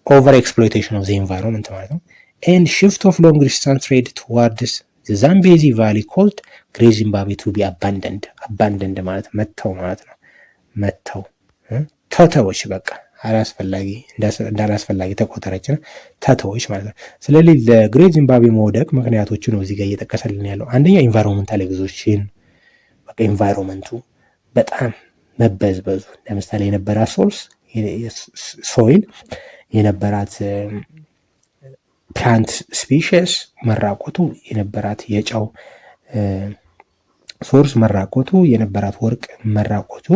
ኦቨር ኤክስፕሎይቴሽን ኦፍ ዘ ኤንቫይሮንመንት ማለት ነው። ኤንድ ሽፍት ኦፍ ሎንግ ዲስታንስ ትሬድ ቱዋርድስ ዘ ዛምቤዚ ቫሊ ኮልድ ግሬት ዚምባብዌ ቱ ቢ አባንደንድ ማለት መተው ማለት ነው። መተው ተተዎች በቃ አላስፈላጊ እንዳላስፈላጊ ተቆጠረች ነው ተተዎች ማለት ነው። ስለዚህ ለግሬት ዚምባብዌ መውደቅ ምክንያቶቹ ነው እዚህ ጋር እየጠቀሰልን ያለው። አንደኛ ኢንቫይሮንመንታል ኤግዞሽን በቃ ኢንቫይሮንመንቱ በጣም መበዝበዙ፣ ለምሳሌ የነበራት ሶይል የነበራት ፕላንት ስፒሽስ መራቆቱ፣ የነበራት የጨው ሶርስ መራቆቱ፣ የነበራት ወርቅ መራቆቱ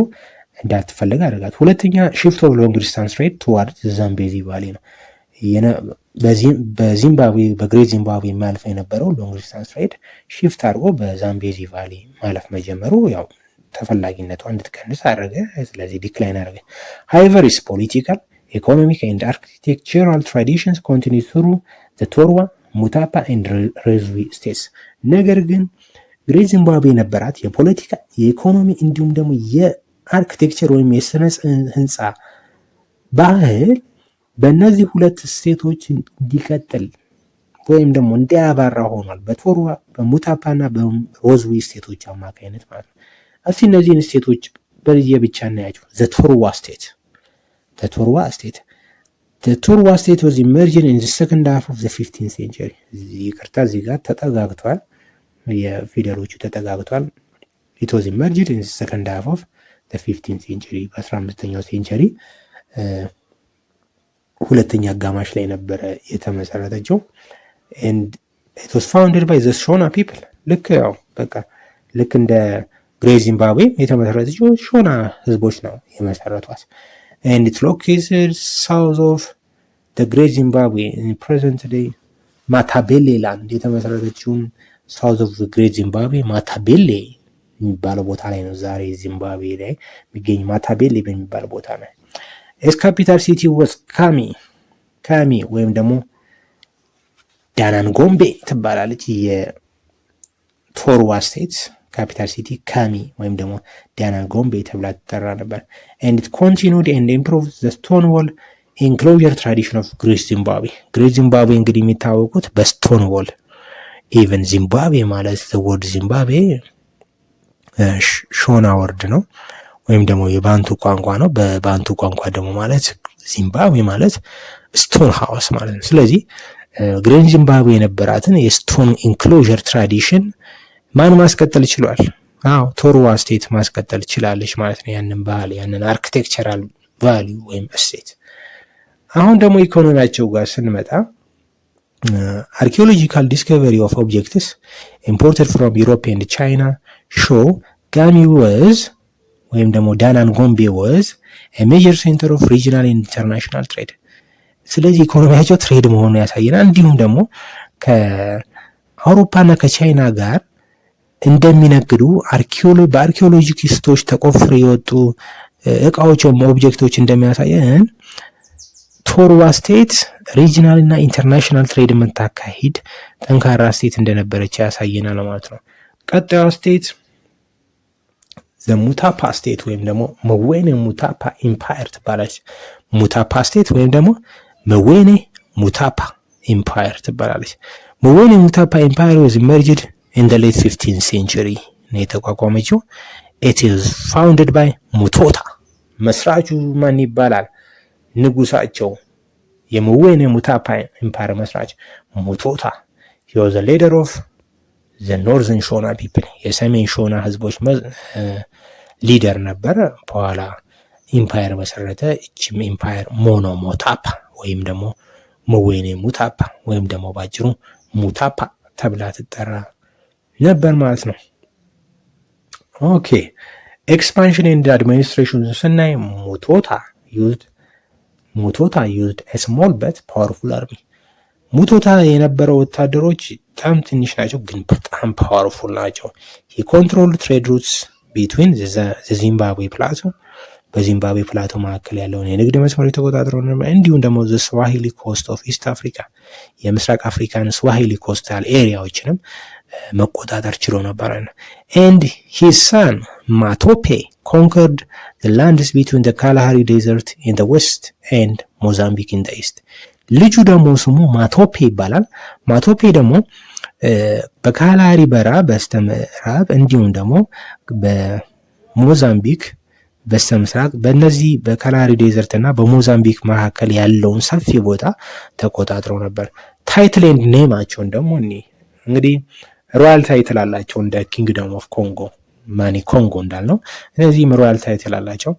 እንዳትፈልግ አደረጋት። ሁለተኛ ሽፍት ኦፍ ሎንግ ዲስታንስ ትሬድ ቱዋርድ ዛምቤዚ ቫሊ ነው። በዚምባብዌ በግሬት ዚምባብዌ የሚያልፈው የነበረው ሎንግ ዲስታንስ ትሬድ ሽፍት አድርጎ በዛምቤዚ ቫሊ ማለፍ መጀመሩ ያው ተፈላጊነቷ እንድትቀንስ አደረገ። ስለዚህ ዲክላይን አደረገ። ሃይቨር ኢስ ፖለቲካል ኢኮኖሚክ ኤንድ አርኪቴክቸራል ትራዲሽንስ ኮንቲኒ ትሩ ዘ ቶርዋ ሙታፓ ኤንድ ሬዝዊ ስቴትስ። ነገር ግን ግሬት ዚምባብዌ የነበራት የፖለቲካ የኢኮኖሚ እንዲሁም ደግሞ የአርኪቴክቸር ወይም የስነ ህንፃ ባህል በእነዚህ ሁለት ስቴቶች እንዲቀጥል ወይም ደግሞ እንዲያባራ ሆኗል። በቶርዋ በሙታፓ እና በሮዝዊ ስቴቶች አማካኝነት ማለት ነው። እስቲ እነዚህን ስቴቶች በየብቻ እናያቸው። ዘቶርዋ ስቴት was emerging in the second half of the 15th century። ይቅርታ እዚህ ጋር ተጠጋግቷል፣ የፊደሎቹ ተጠጋግቷል። it was emerging in the second half of the 15th century በ15ኛው ሴንቸሪ ሁለተኛ አጋማሽ ላይ ነበረ የተመሰረተችው። and it was founded by the Shona people። ልክ እንደ ግሬት ዚምባብዌ የተመሰረተችው ሾና ህዝቦች ነው የመሰረቷት። and it's located south of the Great Zimbabwe in present day ማታቤሌ ላንድ የተመሰረተችውን ሳውዝ ኦፍ ግሬት ዚምባብዌ ማታቤሌ የሚባለው ቦታ ላይ ነው። ዛሬ ዚምባብዌ ላይ የሚገኝ ማታቤሌ በሚባል ቦታ ነው። ኤስ ካፒታል ሲቲ ወስ ካሚ ወይም ደግሞ ዳናንጎምቤ ትባላለች። የቶርዋ ስቴት ካፒታል ሲቲ ካሚ ወይም ደግሞ ዳናንጎምቤ ተብላ ትጠራ ነበር። and it continued and improved the stonewall enclosure tradition of ግሬት ዚምባብዌ። ግሬት ዚምባብዌ እንግዲህ የሚታወቁት በስቶንዎል ኢቨን ዚምባብዌ ማለት ወርድ ዚምባብዌ ሾና ወርድ ነው ወይም ደግሞ የባንቱ ቋንቋ ነው። በባንቱ ቋንቋ ደግሞ ማለት ዚምባብዌ ማለት ስቶን ሃውስ ማለት ነው። ስለዚህ ግሬት ዚምባብዌ የነበራትን የስቶን ኢንክሎዥር ትራዲሽን ማን ማስቀጠል ይችላል? ቶርዋ ስቴት ማስቀጠል ይችላለች ማለት ነው። ያንን ባህል ያንን አርኪቴክቸራል ቫልዩ ወይም እሴት። አሁን ደግሞ ኢኮኖሚያቸው ጋር ስንመጣ አርኪኦሎጂካል ዲስከቨሪ ኦፍ ኦብጀክትስ ኢምፖርትድ ፍሮም ዩሮፕ ኤንድ ቻይና ሾው ጋሚ ወዝ ወይም ደግሞ ዳናንጎምቤ ወዝ ሜጀር ሴንተር ኦፍ ሪጂናል ኤንድ ኢንተርናሽናል ትሬድ። ስለዚህ ኢኮኖሚያቸው ትሬድ መሆኑን ያሳየናል። እንዲሁም ደግሞ ከአውሮፓና ከቻይና ጋር እንደሚነግዱ በአርኪኦሎጂስቶች ተቆፍሮ የወጡ እቃዎች ወይም ኦብጀክቶች እንደሚያሳየን ቶርዋ ስቴት ሪጂናል እና ኢንተርናሽናል ትሬድ የምታካሂድ ጠንካራ ስቴት እንደነበረች ያሳየናል ማለት ነው። ቀጣዩ ስቴት ሙታፓ ስቴት ወይም ደግሞ መዌኔ ሙታፓ ኢምፓየር ትባላለች። ሙታፓ ስቴት ወይም ደግሞ መዌኔ ሙታፓ ኢምፓየር ትባላለች። መዌኔ ሙታፓ ኢምፓየር was emerged in the late 15th century ነው የተቋቋመችው። it is founded by ሙቶታ። መስራቹ ማን ይባላል? ንጉሳቸው የመዌኔ ሙታፓ ኢምፓየር መስራች ሙቶታ። he was the leader of the northern Shona people የሰሜን ሾና ህዝቦች ሊደር ነበረ። በኋላ ኢምፓየር መሰረተ። እችም ኢምፓየር ሞኖ ሞታፓ ወይም ደግሞ መዌኔ ሙታፓ ወይም ደግሞ ባጭሩ ሙታፓ ተብላ ትጠራ ነበር ማለት ነው። ኦኬ ኤክስፓንሽን ኤንድ አድሚኒስትሬሽን ስናይ ሙቶታ ዩዝድ a small but powerful army። ሙቶታ የነበረው ወታደሮች በጣም ትንሽ ናቸው ግን በጣም ፓወርፉል ናቸው። የኮንትሮል ትሬድ ሩትስ ቢትዊን ዚምባብዌ ፕላቶ በዚምባብዌ ፕላቶ መካከል ያለውን የንግድ መስመር የተቆጣጠረው ነበር። እንዲሁም ደግሞ ስዋሂሊ ኮስት ኦፍ ኢስት አፍሪካ የምስራቅ አፍሪካን ስዋሂሊ ኮስታል ኤሪያዎችንም መቆጣጠር ችሎ ነበር። ኤንድ ሂዝ ሰን ማቶፔ conquered the lands between the Kalahari Desert in the west and Mozambique in the east. ልጁ ደግሞ ስሙ ማቶፔ ይባላል። ማቶፔ ደግሞ በካላሃሪ በረሃ በስተምዕራብ እንዲሁም ደግሞ በሞዛምቢክ በስተምስራቅ በእነዚህ በካላሃሪ ዴዘርት እና በሞዛምቢክ መካከል ያለውን ሰፊ ቦታ ተቆጣጥረው ነበር። ታይትል ኤንድ ኔማቸውን ደግሞ እንግዲህ ሮያል ታይትል አላቸው እንደ ኪንግደም ኦፍ ኮንጎ ማኒ ኮንጎ እንዳልነው እነዚህም ሮያል ታይትል አላቸው።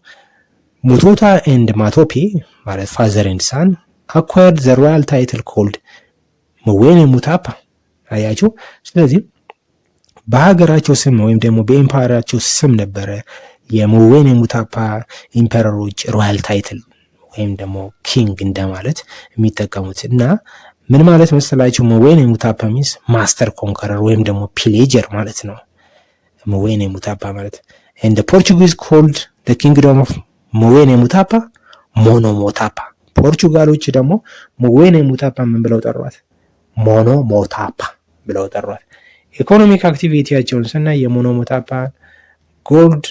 ሙቶታ ኤንድ ማቶፔ ማለት ፋዘር ኤንድ ሳን acquired the royal title called ሙዌኔ ሙታፓ አያችሁ። ስለዚህ በሀገራቸው ስም ወይም ደግሞ በኤምፓየራቸው ስም ነበረ የሙዌኔ ሙታፓ ኢምፐረሮች ሮያል ታይትል ወይም ደግሞ ኪንግ እንደማለት የሚጠቀሙት እና ምን ማለት መሰላችሁ? ሙዌኔ ሙታፓ ሚንስ ማስተር ኮንከረር ወይም ደግሞ ፒሌጀር ማለት ነው። ሙዌኔ ሙታፓ ማለት and the Portuguese called the kingdom of ሙዌኔ ሙታፓ ሞኖ ሞታፓ። ፖርቹጋሎች ደግሞ ሙዌኔ ሙታፓ ምን ብለው ጠሯት? ሞኖ ሞታፓ ብለው ጠሯት። ኢኮኖሚክ አክቲቪቲያቸውን ስናይ የሞኖ ሞታፓ ጎልድ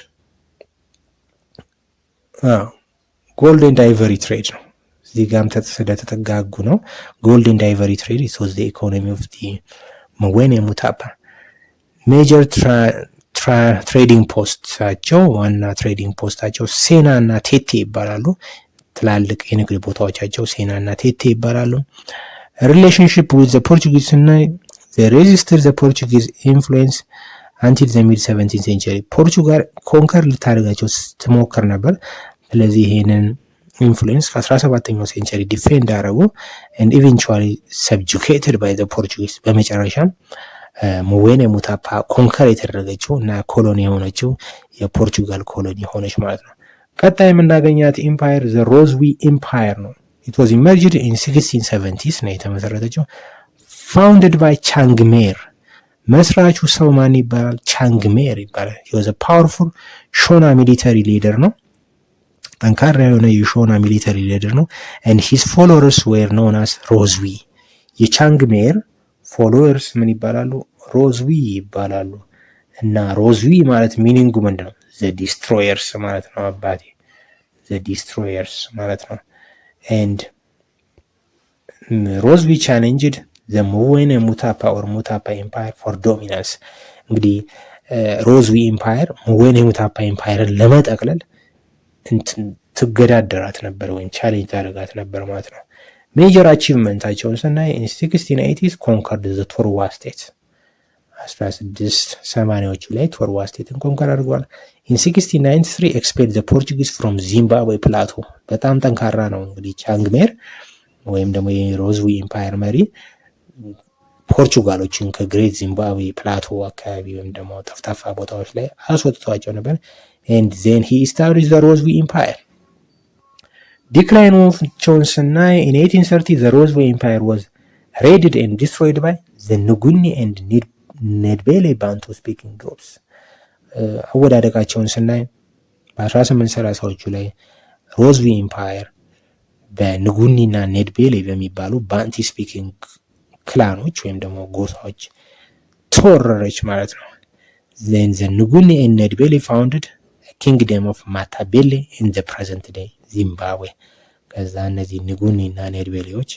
ኤንድ አይቨሪ ትሬድ ነው። እዚህ ጋርም ስለተጠጋጉ ነው። ጎልድ ኤንድ አይቨሪ ትሬድ it was the economy of the ሙዌኔ ሙታፓ። ሜጀር ትሬዲንግ ፖስታቸው ዋና ትሬዲንግ ፖስታቸው ሴና እና ቴቴ ይባላሉ። ትላልቅ የንግድ ቦታዎቻቸው ሴና እና ቴቴ ይባላሉ። ሪሌሽንሺፕ ዊዝ ዘ ፖርቹጊዝ እና ሬዚስተር ዘ ፖርቹጊዝ ኢንፍሉዌንስ አንቲል ዘ ሚድ 17 ሴንቸሪ። ፖርቹጋል ኮንከር ልታደርጋቸው ስትሞክር ነበር። ስለዚህ ይሄንን ኢንፍሉዌንስ ከ17ኛው ሴንቸሪ ዲፌንድ አደረጉ and eventually subjugated by the Portuguese። በመጨረሻም ሙዌኔ ሙታፓ ኮንከር የተደረገችው እና ኮሎኒ የሆነችው የፖርቹጋል ኮሎኒ ሆነች ማለት ነው። ቀጣይ የምናገኛት ኢምፓየር ዘ ሮዝዊ ኢምፓየር ነው። it was emerged in 1670s ነው የተመሰረተችው። founded by ቻንግሜር። መስራቹ ሰው ማን ይባላል? ቻንግሜር ይባላል። he was a powerful ሾና ሚሊተሪ ሊደር ነው። ጠንካራ የሆነ የሾና ሚሊተሪ ሊደር ነው። and his followers were known as ሮዝዊ። የቻንግሜር ፎሎወርስ ምን ይባላሉ? ሮዝዊ ይባላሉ። እና ሮዝዊ ማለት ሚኒንጉ ምንድነው? ዘ ዲስትሮየርስ ማለት ነው አባቴ፣ ዘ ዲስትሮየርስ ማለት ነው። and ሮዝዊ ቻሌንጅድ ዘ ሙዌኔ ሙታፓ ኦር ሙታፓ ኤምፓየር ፎር ዶሚናንስ። እንግዲህ ሮዝዊ ኤምፓየር ሙዌኔ ሙታፓ ኤምፓየርን ለመጠቅለል ትገዳደራት ነበር ወይም ቻሌንጅ ታደርጋት ነበር ማለት ነው። ሜጀር አቺቭመንታቸውን ስናይ in 1680s ኮንከርድ ዘ ቶርዋ ስቴት 1680ዎቹ ላይ ቶርዋ ስቴትን ኮንከር አድርጓል። in 1693 expelled the Portuguese from Zimbabwe plateau። በጣም ጠንካራ ነው እንግዲህ ቻንግሜር ወይም ደግሞ የሮዝዊ ኤምፓየር መሪ ፖርቹጋሎችን ከግሬት ዚምባብዌ ፕላቶ አካባቢ ወይም ደግሞ ጠፍጣፋ ቦታዎች ላይ አስወጥቷቸው ነበር። and then he established the ሮዝዊ ኤምፓየር። ዲክላይን ኦፍ ስናይ in 1830 the ሮዝዊ ኤምፓየር was raided and destroyed by the Nguni and Ndebele Bantu speaking groups። አወዳደቃቸውን ስናይ በ1830ዎቹ ላይ ሮዝዊ ኤምፓየር በንጉኒ እና ኔድቤሌ በሚባሉ ባንቲ ስፒኪንግ ክላኖች ወይም ደግሞ ጎሳዎች ተወረረች ማለት ነው። then the Nguni and Ndebele founded a kingdom of Matabele in the present day Zimbabwe። ከዛ እነዚህ ንጉኒ እና ኔድቤሌዎች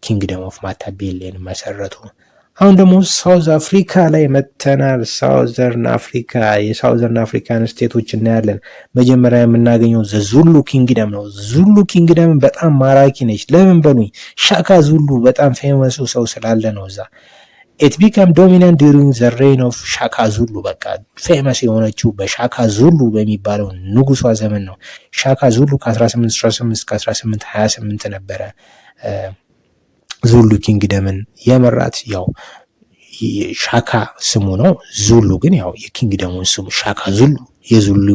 ኪንግደም ኦፍ ማታቤሌን መሰረቱ። አሁን ደግሞ ሳውዝ አፍሪካ ላይ መተናል። ሳውዘርን አፍሪካ የሳውዘርን አፍሪካን ስቴቶች እናያለን። መጀመሪያ የምናገኘው ዘዙሉ ኪንግደም ነው። ዙሉ ኪንግደም በጣም ማራኪ ነች። ለምን በሉኝ፣ ሻካ ዙሉ በጣም ፌመሱ ሰው ስላለ ነው እዛ። it became dominant during the reign of ሻካ ዙሉ። በቃ ፌመስ የሆነችው በሻካ ዙሉ በሚባለው ንጉሷ ዘመን ነው። ሻካ ዙሉ ከ1818 እስከ 1828 ነበረ ዙሉ ኪንግደምን የመራት። ያው ሻካ ስሙ ነው፣ ዙሉ ግን ያው የኪንግደሙን ስሙ ሻካ ዙሉ የዙሉ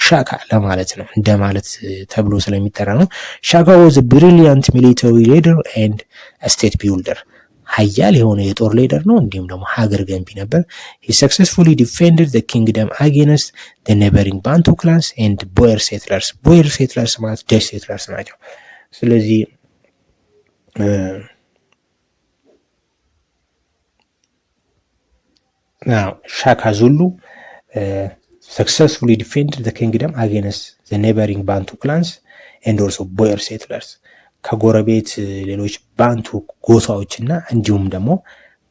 ሻካ ለማለት ነው እንደማለት ተብሎ ስለሚጠራ ነው። ሻካ was a brilliant military leader and a state builder። ሀያል የሆነ የጦር ሊደር ነው፣ እንዲሁም ደግሞ ሀገር ገንቢ ነበር። he successfully defended the kingdom against the neighboring Bantu clans and Boer settlers። ቦየር ሴትለርስ ማለት ደች ሴትለርስ ናቸው። ስለዚህ ሻካ ዙሉ successfully defended the kingdom against the neighboring Bantu clans and also Boer settlers ከጎረቤት ሌሎች ባንቱ ጎሳዎች እና እንዲሁም ደግሞ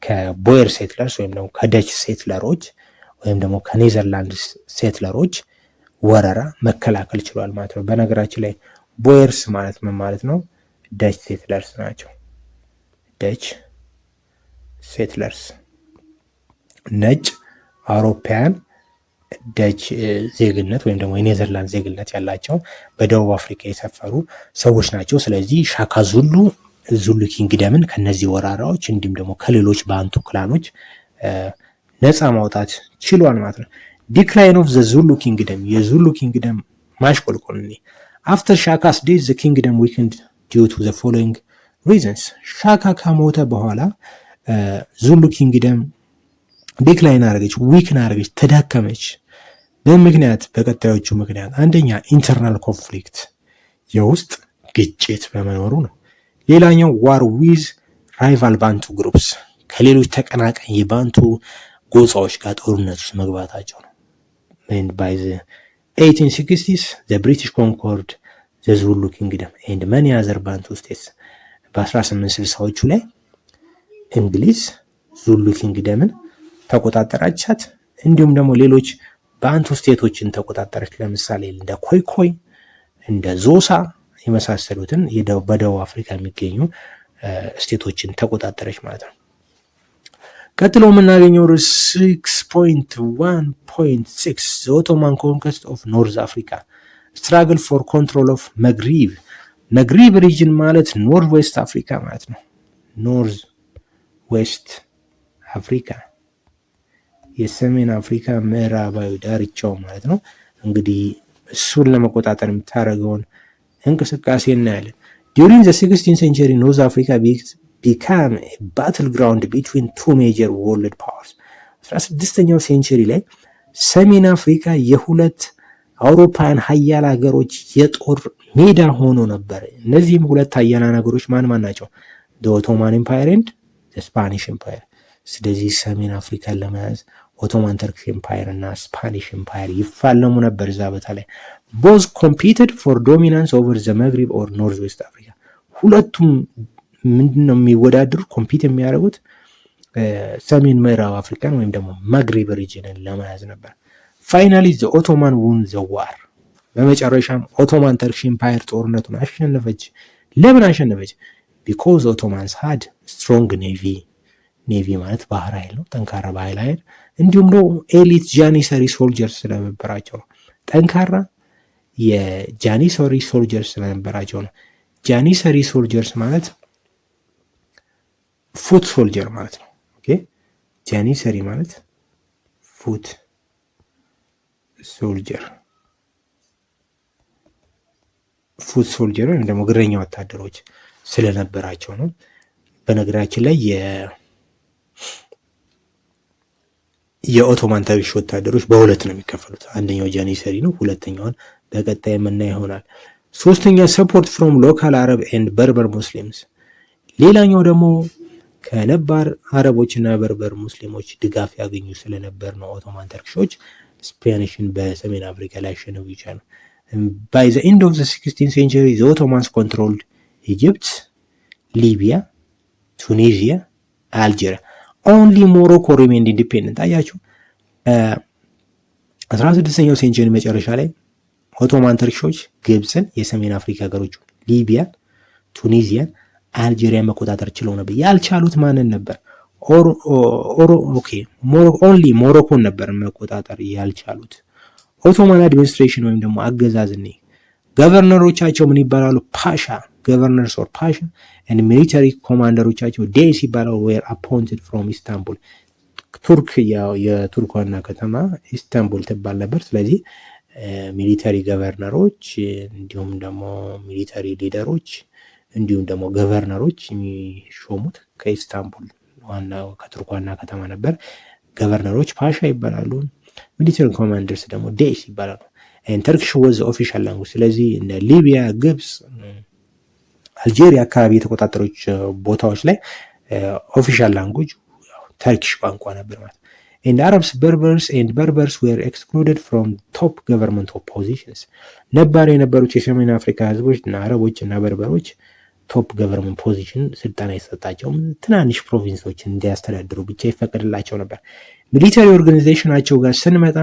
ከቦየር ሴትለርስ ወይም ደግሞ ከደች ሴትለሮች ወይም ደግሞ ከኔዘርላንድ ሴትለሮች ወረራ መከላከል ችሏል ማለት ነው። በነገራችን ላይ ቦየርስ ማለት ምን ማለት ነው? ደች ሴትለርስ ናቸው። ደች ሴትለርስ ነጭ አውሮፓውያን ደች ዜግነት ወይም ደግሞ የኔዘርላንድ ዜግነት ያላቸው በደቡብ አፍሪካ የሰፈሩ ሰዎች ናቸው። ስለዚህ ሻካ ዙሉ ኪንግደምን ከነዚህ ወራራዎች እንዲሁም ደግሞ ከሌሎች ባንቱ ክላኖች ነፃ ማውጣት ችሏል ማለት ነው። ዲክላይን ኦፍ ዘ ዙሉ ኪንግደም የዙሉ ኪንግደም ማሽቆልቆል አፍተር ሻካስ ዴዝ ዘ ኪንግደም ዊክንድ ዲው ቱ ዘ ፎሎዊንግ ሪዝንስ ሻካ ከሞተ በኋላ ዙሉ ኪንግደም ዲክላይን አረገች፣ ዊክን አረገች፣ ተዳከመች። በምክንያት በቀጣዮቹ ምክንያት አንደኛ ኢንተርናል ኮንፍሊክት የውስጥ ግጭት በመኖሩ ነው። ሌላኛው ዋር ዊዝ ራይቫል ባንቱ ግሩፕስ ከሌሎች ተቀናቃኝ የባንቱ ጎሳዎች ጋር ጦርነት ውስጥ መግባታቸው ነው። and by the 1860s the British conquered the Zulu kingdom and many other Bantu states በ1860ዎቹ ላይ እንግሊዝ ዙሉ ኪንግደምን ተቆጣጠራቻት። እንዲሁም ደግሞ ሌሎች ባንቱ ስቴቶችን ተቆጣጠረች። ለምሳሌ እንደ ኮይኮይ እንደ ዞሳ የመሳሰሉትን በደቡብ አፍሪካ የሚገኙ ስቴቶችን ተቆጣጠረች ማለት ነው። ቀጥሎ የምናገኘው 6.1.6 the Ottoman conquest of North Africa struggle for control of Maghreb መግሪብ ሪጅን ማለት ኖርዝ ዌስት አፍሪካ ማለት ነው። ኖርዝ ዌስት አፍሪካ የሰሜን አፍሪካ ምዕራባዊ ዳርቻው ማለት ነው። እንግዲህ እሱን ለመቆጣጠር የምታደርገውን እንቅስቃሴ እናያለን። ዱሪንግ ዘ 16th century ኖርዝ አፍሪካ became a battleground between two major world powers 16ኛው ሴንቸሪ ላይ ሰሜን አፍሪካ የሁለት አውሮፓውያን ሀያል ሀገሮች የጦር ሜዳ ሆኖ ነበር። እነዚህም ሁለት ሀያላን ሀገሮች ማን ናቸው? ኦቶማን ኤምፓየር ኤንድ ስፓኒሽ ኤምፓየር። ስለዚህ ሰሜን አፍሪካን ለመያዝ ኦቶማን ተርኪሽ ኤምፓየር እና ስፓኒሽ ኤምፓየር ይፋለሙ ነበር እዛ ቦታ ላይ። ቦዝ ኮምፒትድ ፎር ዶሚናንስ ኦቨር ዘ መግሪብ ኦር ኖርዝ ዌስት አፍሪካ። ሁለቱም ምንድነው የሚወዳደሩ ኮምፒት የሚያደርጉት ሰሜን ምዕራብ አፍሪካን ወይም ደግሞ መግሪብ ሪጅንን ለመያዝ ነበር። ፋይናሊ ዘ ኦቶማን ውን ዘ ዋር። በመጨረሻም ኦቶማን ተርኪሽ ኤምፓየር ጦርነቱን አሸነፈች። ለምን አሸነፈች? ቢኮዝ ኦቶማንስ ሃድ ስትሮንግ ኔቪ። ኔቪ ማለት ባህር ኃይል ነው፣ ጠንካራ ባህር ኃይል። እንዲሁም ደግሞ ኤሊት ጃኒሰሪ ሶልጀርስ ስለነበራቸው ነው። ጠንካራ የጃኒሰሪ ሶልጀርስ ስለነበራቸው ነው። ጃኒሰሪ ሶልጀርስ ማለት ፉት ሶልጀር ማለት ነው። ኦኬ ጃኒሰሪ ማለት ፉት ሶልጀር ወይም ደግሞ እግረኛ ወታደሮች ስለነበራቸው ነው። በነገራችን ላይ የኦቶማን ተርኪሽ ወታደሮች በሁለት ነው የሚከፈሉት። አንደኛው ጃኒሰሪ ነው፣ ሁለተኛውን በቀጣይ የምናየው ይሆናል። ሶስተኛ ሰፖርት ፍሮም ሎካል አረብ ኤንድ በርበር ሙስሊምስ። ሌላኛው ደግሞ ከነባር አረቦችና በርበር ሙስሊሞች ድጋፍ ያገኙ ስለነበር ነው ኦቶማን ተርኪሾች ስፓኒሽን በሰሜን አፍሪካ ላይ ያሸነፉ ይቻላል። by the end of the 16th century the Ottomans controlled Egypt, Libya, Tunisia, Algeria. only Morocco remained independent። አያችሁ 16ኛው ሴንቸሪ መጨረሻ ላይ ኦቶማን ተርኪሾች ግብፅን፣ የሰሜን አፍሪካ ሀገሮች ሊቢያን፣ ቱኒዚያን፣ አልጄሪያ መቆጣጠር ችለው ነበር። ያልቻሉት ማንን ነበር? ኦንሊ ሞሮኮን ነበር መቆጣጠር ያልቻሉት። ኦቶማን አድሚኒስትሬሽን ወይም ደግሞ አገዛዝ ነው። ገቨርነሮቻቸው ምን ይባላሉ? ፓሻ ገቨርነርስ ኦር ፓሻ and military ኮማንደሮቻቸው ዴይስ ይባላሉ። were appointed from ኢስታንቡል። ቱርክ የቱርክ ዋና ከተማ ኢስታንቡል ትባል ነበር። ስለዚህ ሚሊተሪ ገቨርነሮች እንዲሁም ደግሞ ሚሊተሪ ሊደሮች እንዲሁም ደግሞ ገቨርነሮች የሚሾሙት ከኢስታንቡል ከቱርክ ዋና ከተማ ነበር። ገቨርነሮች ፓሻ ይባላሉ። ሚሊተሪ ኮማንደርስ ደግሞ ዴይስ ይባላሉ። ተርኪሽ ወዝ ኦፊሻል ላንጉጅ። ስለዚህ እነ ሊቢያ፣ ግብፅ፣ አልጄሪያ አካባቢ የተቆጣጠሮች ቦታዎች ላይ ኦፊሻል ላንጉጅ ተርኪሽ ቋንቋ ነበር ማለት። and Arabs, Berbers were excluded from top government positions. ነባር የነበሩት የሰሜን አፍሪካ ህዝቦች እና አረቦች እና በርበሮች ቶፕ ገቨርንመንት ፖዚሽን ስልጣን አይሰጣቸውም። ትናንሽ ፕሮቪንሶችን እንዲያስተዳድሩ ብቻ ይፈቀድላቸው ነበር። ሚሊተሪ ኦርጋናይዜሽናቸው ጋር ስንመጣ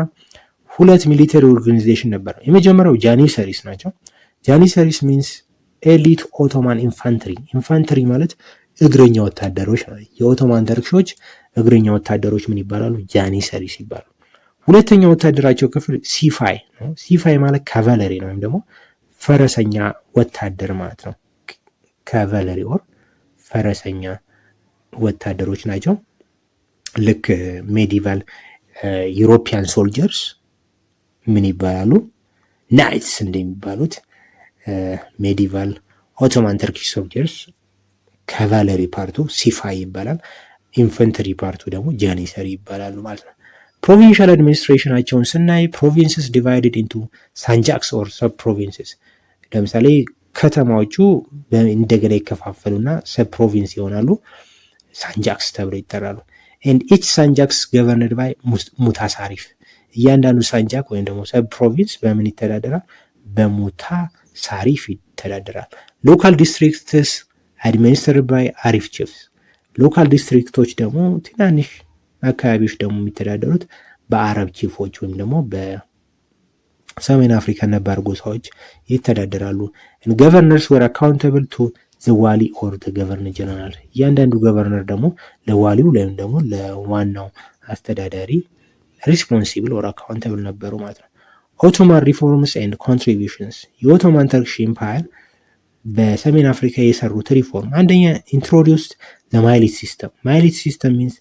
ሁለት ሚሊተሪ ኦርጋናይዜሽን ነበር። የመጀመሪያው ጃኒሰሪስ ናቸው። ጃኒሰሪስ ሚንስ ኤሊት ኦቶማን ኢንፋንትሪ። ኢንፋንትሪ ማለት እግረኛ ወታደሮች ነው። የኦቶማን ተርክሾች እግረኛ ወታደሮች ምን ይባላሉ? ጃኒሰሪስ ይባላሉ። ሁለተኛው ወታደራቸው ክፍል ሲፋይ ነው። ሲፋይ ማለት ካቫለሪ ነው ወይም ደግሞ ፈረሰኛ ወታደር ማለት ነው። ካቫለሪ ኦር ፈረሰኛ ወታደሮች ናቸው። ልክ ሜዲቫል ዩሮፒያን ሶልጀርስ ምን ይባላሉ? ናይትስ እንደሚባሉት ሜዲቫል ኦቶማን ተርኪሽ ሶልጀርስ ካቫለሪ ፓርቱ ሲፋይ ይባላል። ኢንፈንትሪ ፓርቱ ደግሞ ጃኒሰሪ ይባላሉ ማለት ነው። ፕሮቪንሻል አድሚኒስትሬሽናቸውን ስናይ ፕሮቪንስስ ዲቫይድድ ኢንቱ ሳንጃክስ ኦር ሰብ ፕሮቪንስስ። ለምሳሌ ከተማዎቹ እንደገና ይከፋፈሉና ሰብ ፕሮቪንስ ይሆናሉ፣ ሳንጃክስ ተብለው ይጠራሉ። ኤንድ ኢች ሳንጃክስ ገቨርንድ ባይ ሙታሳሪፍ። እያንዳንዱ ሳንጃክ ወይም ደግሞ ሰብ ፕሮቪንስ በምን ይተዳደራል? በሙታሳሪፍ ይተዳደራል። ሎካል ዲስትሪክትስ አድሚኒስትርድ ባይ አሪፍ ቺፍስ። ሎካል ዲስትሪክቶች ደግሞ ትናንሽ አካባቢዎች ደግሞ የሚተዳደሩት በአረብ ቺፎች ወይም ደግሞ በሰሜን አፍሪካ ነባር ጎሳዎች ይተዳደራሉ። ገቨርነርስ ወር አካውንተብል ቱ ዘዋሊ ኦር ገቨርነር ጀነራል። እያንዳንዱ ገቨርነር ደግሞ ለዋሊው ወይም ደግሞ ለዋናው አስተዳዳሪ ሪስፖንሲብል ኦር አካውንተብል ነበሩ ማለት ነው። ኦቶማን ሪፎርምስ ኤንድ ኮንትሪቢዩሽንስ። የኦቶማን ተርኪሽ ኢምፓየር በሰሜን አፍሪካ የሰሩት ሪፎርም አንደኛ ኢንትሮዲውስድ ማይሊት ሲስተም። ማይሊት ሲስተም ሚንስ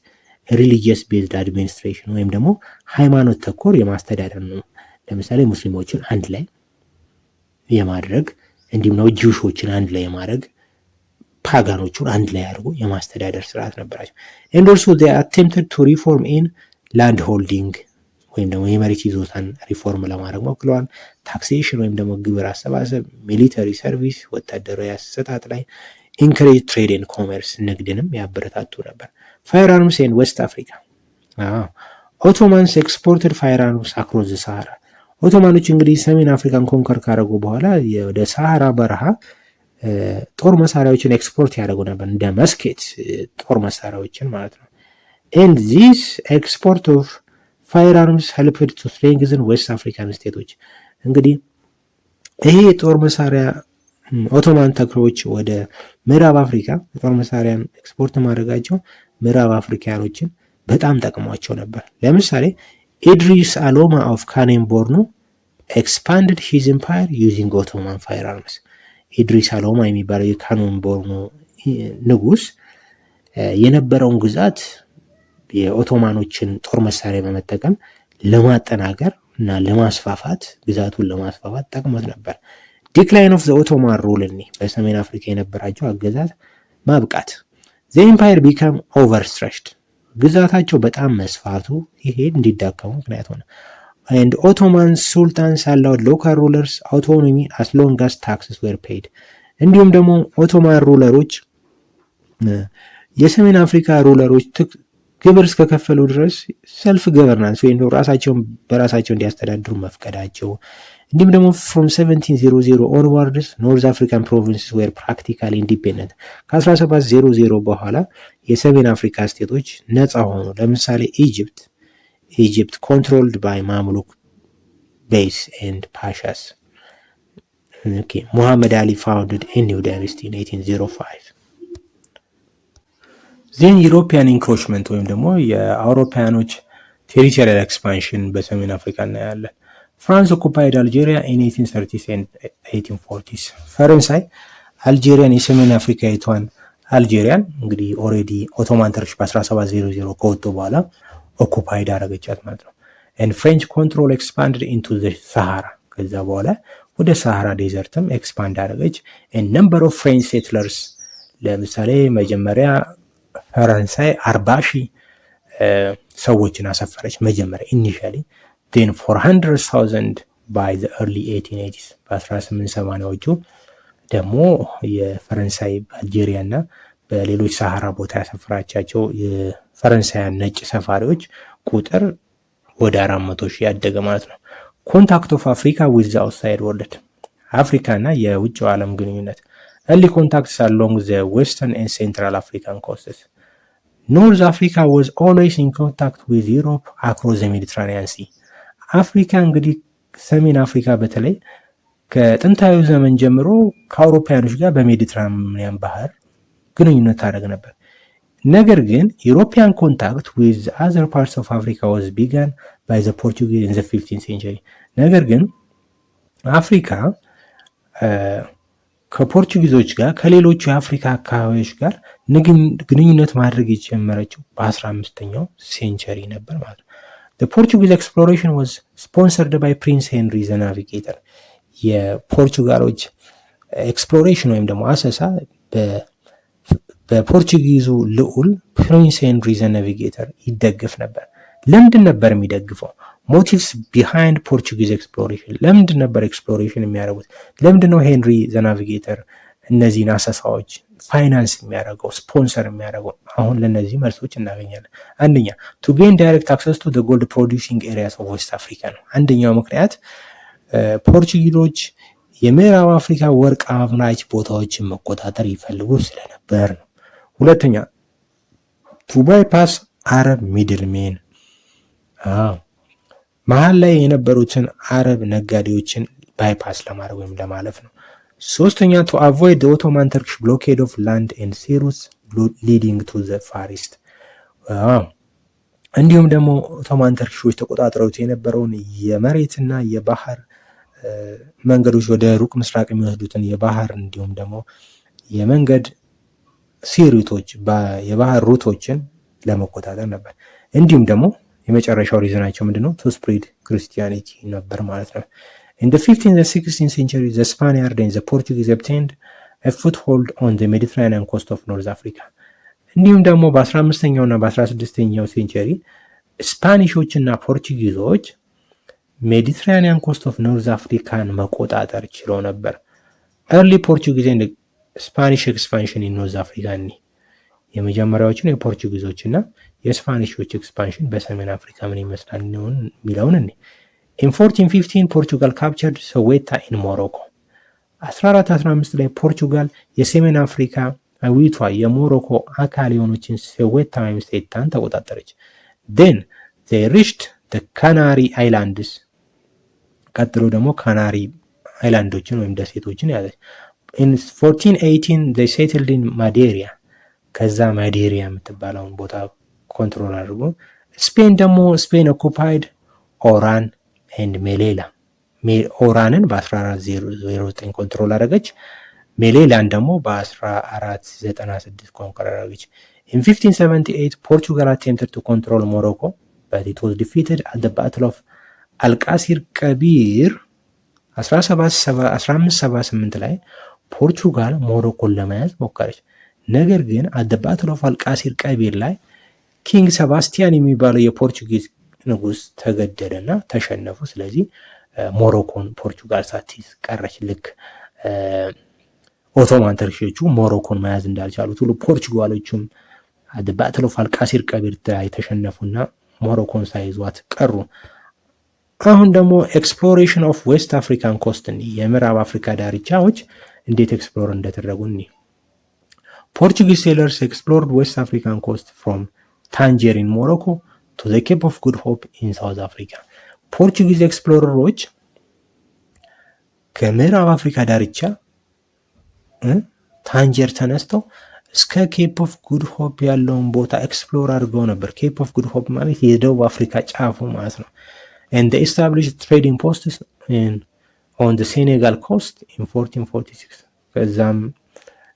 ሪሊጂየስ ቤዝድ አድሚኒስትሬሽን ወይም ደግሞ ሃይማኖት ተኮር የማስተዳደር ነው። ለምሳሌ ሙስሊሞችን አንድ ላይ የማድረግ እንዲሁም ነው ጂውሾችን አንድ ላይ የማድረግ ፓጋኖቹን አንድ ላይ አድርጎ የማስተዳደር ስርዓት ነበራቸው። ኤንድ ኦልሶ ዴይ አቴምፕትድ ቱ ሪፎርም ኢን ላንድ ሆልዲንግ ወይም ደግሞ የመሬት ይዞታን ሪፎርም ለማድረግ ሞክረዋል። ታክሴሽን ወይም ደግሞ ግብር አሰባሰብ፣ ሚሊተሪ ሰርቪስ ወታደራዊ አሰጣጥ ላይ ኢንከሬጅ ትሬድ ኤንድ ኮሜርስ ንግድንም ያበረታቱ ነበር። ፋየር አርምስ ኤንድ ዌስት አፍሪካ። ኦቶማንስ ኤክስፖርትድ ፋየር አርምስ አክሮስ ዘ ሳሃራ። ኦቶማኖች እንግዲህ ሰሜን አፍሪካን ኮንከር ካደረጉ በኋላ ወደ ሳሃራ በረሃ ጦር መሳሪያዎችን ኤክስፖርት ያደርጉ ነበር፣ እንደ መስኬት ጦር መሳሪያዎችን ማለት ነው። ኤንድ ዚስ ኤክስፖርት ኦፍ ፋየር አርምስ ሄልፕድ ቱ ስትሬንግዝን ዌስት አፍሪካን ስቴቶች። እንግዲህ ይሄ የጦር መሳሪያ ኦቶማን ተክሮች ወደ ምዕራብ አፍሪካ የጦር መሳሪያን ኤክስፖርት ማድረጋቸው ምዕራብ አፍሪካኖችን በጣም ጠቅሟቸው ነበር። ለምሳሌ ኢድሪስ አሎማ ኦፍ ካኔም ቦርኖ ኤክስፓንድድ ሂዝ ኢምፓየር ዩዚንግ ኦቶማን ፋየር አርምስ። ኢድሪስ አሎማ የሚባለው የካኖን ቦርኖ ንጉስ የነበረውን ግዛት የኦቶማኖችን ጦር መሳሪያ በመጠቀም ለማጠናከር እና ለማስፋፋት ግዛቱን ለማስፋፋት ጠቅሞት ነበር። ዲክላይን ኦፍ ዘ ኦቶማን ሩል እኒ በሰሜን አፍሪካ የነበራቸው አገዛዝ ማብቃት። ዘ ኢምፓየር ቢካም ኦቨርስትሬችድ ግዛታቸው በጣም መስፋቱ ይሄ እንዲዳከሙ ምክንያት ሆነ። ኤንድ ኦቶማን ሱልጣንስ አላውድ ሎካል ሩለርስ አውቶኖሚ አስ ሎንግ አስ ታክስስ ዌር ፔይድ። እንዲሁም ደግሞ ኦቶማን ሩለሮች የሰሜን አፍሪካ ሩለሮች ግብር እስከከፈሉ ድረስ ሰልፍ ገቨርናንስ ወይም ራሳቸውን በራሳቸው እንዲያስተዳድሩ መፍቀዳቸው። እንዲሁም ደግሞ ፍሮም 1700 ኦንዋርድስ ኖርዝ አፍሪካን ፕሮቪንስስ ዌር ፕራክቲካሊ ኢንዲፔንደንት። ከ1700 በኋላ የሰሜን አፍሪካ ስቴቶች ነፃ ሆኑ። ለምሳሌ ኢጅፕት ኮንትሮልድ ባይ ማምሉክ ቤይስ ኤንድ ፓሻስ። ሙሐመድ አሊ ፋውንድድ ኤ ኒው ዳይናስቲ ኢን 1805። ዜን ዩሮፒያን ኢንክሮችመንት ወይም ደግሞ የአውሮፓያኖች ቴሪቶሪያል ኤክስፓንሽን በሰሜን አፍሪካ እናያለን። ፍራንስ ኦኩፓይድ አልጄሪያ ኢን 1830s and 1840s። ፈረንሳይ አልጄሪያን የሰሜን አፍሪካዊቷን አልጄሪያን እንግዲህ ኦልሬዲ ኦቶማን ተርኪሽ በ1700 ከወጡ በኋላ ኦኩፓይድ አረገቻት ማለት ነው። and French control expanded into the Sahara። ከዛ በኋላ ወደ ሳሃራ ዴዘርትም ኤክስፓንድ አረገች። and number of French settlers ለምሳሌ መጀመሪያ ፈረንሳይ 40,000 ሰዎችን አሰፈረች መጀመሪያ ኢኒሺያሊ። then 400,000 by the early 1880s። በ1880ዎቹ ደግሞ የፈረንሳይ አልጄሪያ እና በሌሎች ሳሃራ ቦታ ያሰፈራቻቸው የፈረንሳያን ነጭ ሰፋሪዎች ቁጥር ወደ 400 ሺህ ያደገ ማለት ነው። ኮንታክት ኦፍ አፍሪካ ዊዝ ዘ አውትሳይድ ወርልድ አፍሪካ እና የውጭው ዓለም ግንኙነት early contacts along the western and central African coasts. North Africa was always in contact with Europe across the Mediterranean Sea. አፍሪካ እንግዲህ ሰሜን አፍሪካ በተለይ ከጥንታዊ ዘመን ጀምሮ ከአውሮፓውያኖች ጋር በሜዲትራኒያን ባህር ግንኙነት ታደርግ ነበር። ነገር ግን ዩሮፒያን ኮንታክት ዊዝ አዘር ፓርትስ ኦፍ አፍሪካ ዋዝ ቢጋን ባይ ዘ ፖርቹጊዝ ኢን ዘ 15th ሴንቸሪ። ነገር ግን አፍሪካ ከፖርቹጊዞች ጋር ከሌሎቹ የአፍሪካ አካባቢዎች ጋር ግንኙነት ማድረግ የጀመረችው በ15ኛው ሴንቸሪ ነበር ማለት ነው። The Portuguese exploration was sponsored by Prince Henry the Navigator. የፖርቹጋሎች ኤክስፕሎሬሽን ወይም ደግሞ አሰሳ በፖርቹጊዙ ልዑል ፕሪንስ ሄንሪ ዘ ናቪጌተር ይደግፍ ነበር። ለምንድን ነበር የሚደግፈው? ሞቲቭስ ቢሃይንድ ፖርቹጊዝ ኤክስፕሎሬሽን። ለምንድን ነበር ኤክስፕሎሬሽን የሚያደርጉት? ለምንድን ነው ሄንሪ ዘ ናቪጌተር እነዚህን አሰሳዎች ፋይናንስ የሚያደርገው ስፖንሰር የሚያደርገው? አሁን ለነዚህ መልሶች እናገኛለን። አንደኛ ቱ ጌን ዳይሬክት አክሰስ ቱ ጎልድ ፕሮዲውሲንግ ኤሪያስ ኦፍ ዌስት አፍሪካ ነው። አንደኛው ምክንያት ፖርቹጊዞች የምዕራብ አፍሪካ ወርቅ አምራች ቦታዎችን መቆጣጠር ይፈልጉ ስለነበር ነው። ሁለተኛ ቱ ባይፓስ አረብ ሚድልሜን መሀል ላይ የነበሩትን አረብ ነጋዴዎችን ባይፓስ ለማድረግ ወይም ለማለፍ ነው። ሶስተኛ ቱ አቮይድ ኦቶማን ተርኪሽ ብሎኬድ ኦፍ ላንድ ኤንድ ሲ ሩትስ ሊዲንግ ቱ ዘ ፋር ኢስት። እንዲሁም ደግሞ ኦቶማን ተርኪሾች ተቆጣጥረውት የነበረውን የመሬትና የባህር መንገዶች ወደ ሩቅ ምስራቅ የሚወስዱትን የባህር እንዲሁም ደግሞ የመንገድ ሲሩቶች የባህር ሩቶችን ለመቆጣጠር ነበር። እንዲሁም ደግሞ የመጨረሻው ሪዝናቸው ምንድነው? ቱ ስፕሪድ ክርስቲያኒቲ ነበር ማለት ነው። In the 15th and 16th century, the Spaniards and the Portuguese obtained a foothold on the Mediterranean coast of North Africa. እንዲሁም ደግሞ በ15ኛው እና በ16ኛው ሴንቸሪ ስፓኒሾች እና ፖርቹጊዞች ሜዲትራኒያን ኮስት ኦፍ ኖርዝ አፍሪካን መቆጣጠር ችለው ነበር። early Portuguese and Spanish expansion in North Africa እኒ የመጀመሪያዎችን የፖርቹጊዞች እና የስፓኒሾች ኤክስፓንሽን በሰሜን አፍሪካ ምን ይመስላል የሚለውን እኒ In 1415 ፖርቹጋል ካፕቸርድ ሶዌታ ኢን ሞሮኮ። 1415 ላይ ፖርቹጋል የሰሜን አፍሪካ አዊቷ የሞሮኮ አካል የሆነችን ሶዌታ ወይም ሴታን ተቆጣጠረች። Then they reached the Canary Islands። ቀጥሎ ደግሞ ካናሪ አይላንዶችን ወይም ደሴቶችን ያዘች። In 1418 they settled in Madeira። ከዛ ማዴሪያ የምትባለውን ቦታ ኮንትሮል አድርጎ ስፔን ደግሞ ስፔን ኦኩፓይድ ኦራን ኤንድ ሜሌላ። ኦራንን በ1409 ኮንትሮል አደረገች። ሜሌላን ደግሞ በ1496 ኮንትሮል አደረገች። In 1578 Portugal attempted to control Morocco but it was defeated at the Battle of አልቃሲር ቀቢር 1578 ላይ ፖርቹጋል ሞሮኮን ለመያዝ ሞከረች። ነገር ግን at the Battle of አልቃሲር ቀቢር ላይ ኪንግ ሰባስቲያን የሚባለው የፖርቹጊዝ ንጉስ ተገደለና ተሸነፉ። ስለዚህ ሞሮኮን ፖርቹጋል ሳትይዝ ቀረች። ልክ ኦቶማን ተርኪሾቹ ሞሮኮን መያዝ እንዳልቻሉት ሁሉ ፖርቹጋሎቹም at the Battle of አልቃሲር ቀቢር ላይ ተሸነፉና ሞሮኮን ሳይዟት ቀሩ። አሁን ደግሞ ኤክስፕሎሬሽን ኦፍ ዌስት አፍሪካን ኮስት የምዕራብ አፍሪካ ዳርቻዎች እንዴት ኤክስፕሎር እንደተደረጉ ፖርቹጊዝ ሴለርስ ኤክስፕሎርድ ዌስት አፍሪካን ኮስት ፍሮም ታንጀር ኢን ሞሮኮ ቱ ዘ ኬፕ ኦፍ ጉድ ሆፕ ኢን ሳውዝ አፍሪካ። ፖርቹጊዝ ኤክስፕሎረሮች ከምዕራብ አፍሪካ ዳርቻ ታንጀር ተነስተው እስከ ኬፕ ኦፍ ጉድ ሆፕ ያለውን ቦታ ኤክስፕሎር አድርገው ነበር። ኬፕ ኦፍ ጉድ ሆፕ ማለት የደቡብ አፍሪካ ጫፉ ማለት ነው። and they established trading posts on the Senegal coast in 1446 ከዛም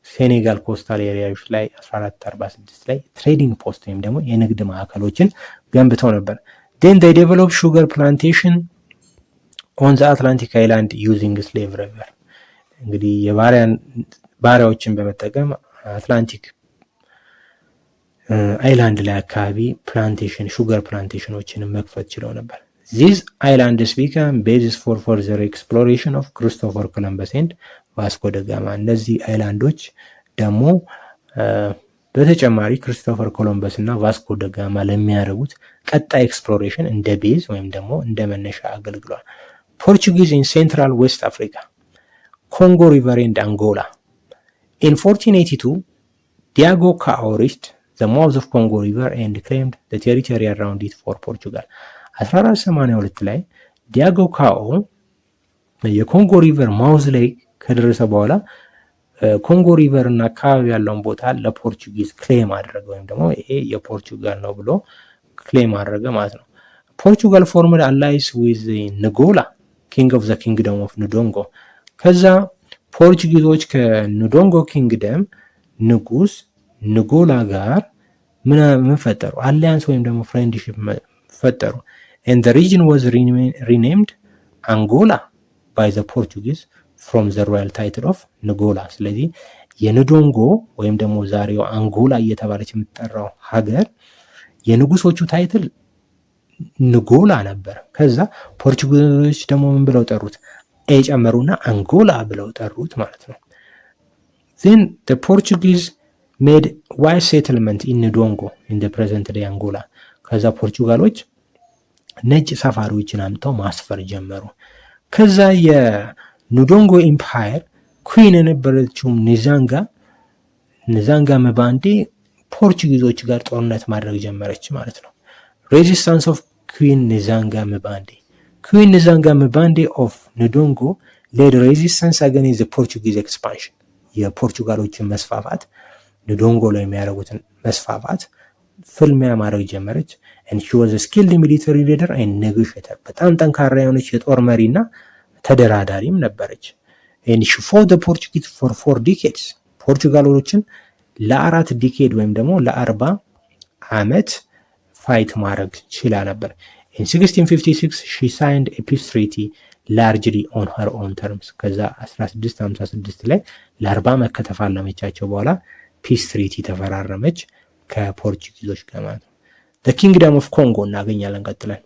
ሴኔጋል ኮስታል ኤሪያዎች ላይ 1446 ላይ ትሬዲንግ ፖስት ወይም ደግሞ የንግድ ማዕከሎችን ገንብተው ነበር። then they developed sugar plantation on the Atlantic island using slave labor። እንግዲህ ባሪያዎችን በመጠቀም አትላንቲክ አይላንድ ላይ አካባቢ ፕላንቴሽን ሹገር ፕላንቴሽኖችን መክፈት ችለው ነበር። These islands became basis for further exploration of Christopher Columbus and Vasco da Gama። እነዚህ አይላንዶች ደግሞ በተጨማሪ ክሪስቶፈር ኮሎምበስ እና ቫስኮ ደጋማ ለሚያደርጉት ቀጣይ ኤክስፕሎሬሽን እንደ ቤዝ ወይም ደግሞ እንደ መነሻ አገልግሏል። ፖርቹጊዝ ኢን ሴንትራል ዌስት አፍሪካ፣ ኮንጎ ሪቨር ኤንድ አንጎላ። ኢን 1482 ዲያጎ ካኦ ሪችድ ዘ ማውዝ ኦፍ ኮንጎ ሪቨር ኤንድ ክሌምድ ዘ ቴሪቶሪ አራውንድ ኢት ፎር ፖርቹጋል። 1482 ላይ ዲያጎ ካኦ የኮንጎ ሪቨር ማውዝ ላይ ከደረሰ በኋላ ኮንጎ ሪቨር እና አካባቢ ያለውን ቦታ ለፖርቹጊዝ ክሌም አደረገ ወይም ደግሞ ይሄ የፖርቹጋል ነው ብሎ ክሌም አደረገ ማለት ነው። ፖርቹጋል ፎርምድ አላይስ ዊዝ ንጎላ ኪንግ ኦፍ ዘ ኪንግደም ኦፍ ኑዶንጎ። ከዛ ፖርቹጊዞች ከኑዶንጎ ኪንግደም ንጉስ ንጎላ ጋር ምን ፈጠሩ? አሊያንስ ወይም ደግሞ ፍሬንድሺፕ ፈጠሩ። and the region was renamed አንጎላ by the Portuguese from the royal title of ንጎላ። ስለዚህ የኑዶንጎ ወይም ደግሞ ዛሬው አንጎላ እየተባለች የምትጠራው ሀገር የንጉሶቹ ታይትል ንጎላ ነበር። ከዛ ፖርቹጊዞች ደግሞ ምን ብለው ጠሩት? ኤ ጨመሩና አንጎላ ብለው ጠሩት ማለት ነው። then the Portuguese made wide settlement in ኑዶንጎ in the present day አንጎላ። ከዛ ፖርቹጋሎች ነጭ ሰፋሪዎችን አምጥተው ማስፈር ጀመሩ። ከዛ የኑዶንጎ ኢምፓየር ኩዊን የነበረችው ንዛንጋ ምባንዴ ፖርቹጊዞች ጋር ጦርነት ማድረግ ጀመረች ማለት ነው። ሬዚስታንስ ኦፍ ኩዊን ንዛንጋ ምባንዴ። ኩዊን ንዛንጋ ምባንዴ ኦፍ ኑዶንጎ ሌድ ሬዚስታንስ አገኒስት ዘ ፖርቹጊዝ ኤክስፓንሽን። የፖርቹጋሎችን መስፋፋት ኑዶንጎ ላይ የሚያደርጉትን መስፋፋት ፍልሚያ ማድረግ ጀመረች። and she was a skilled military leader and negotiator። በጣም ጠንካራ የሆነች የጦር መሪና ተደራዳሪም ነበረች። and she fought the Portuguese for 4 decades። ፖርቹጋሎችን ለ4 ዲኬድ ወይም ደግሞ ለ40 ዓመት ፋይት ማድረግ ችላ ነበር። in 1656 she signed a peace treaty largely on her own terms። ከዛ 1656 ላይ ለ40 ዓመት ከተፋለመቻቸው በኋላ ፒስ ትሪቲ ተፈራረመች ከፖርቹጊዞች ጋር ማለት ነው። the kingdom of Congo እናገኛለን ቀጥለን።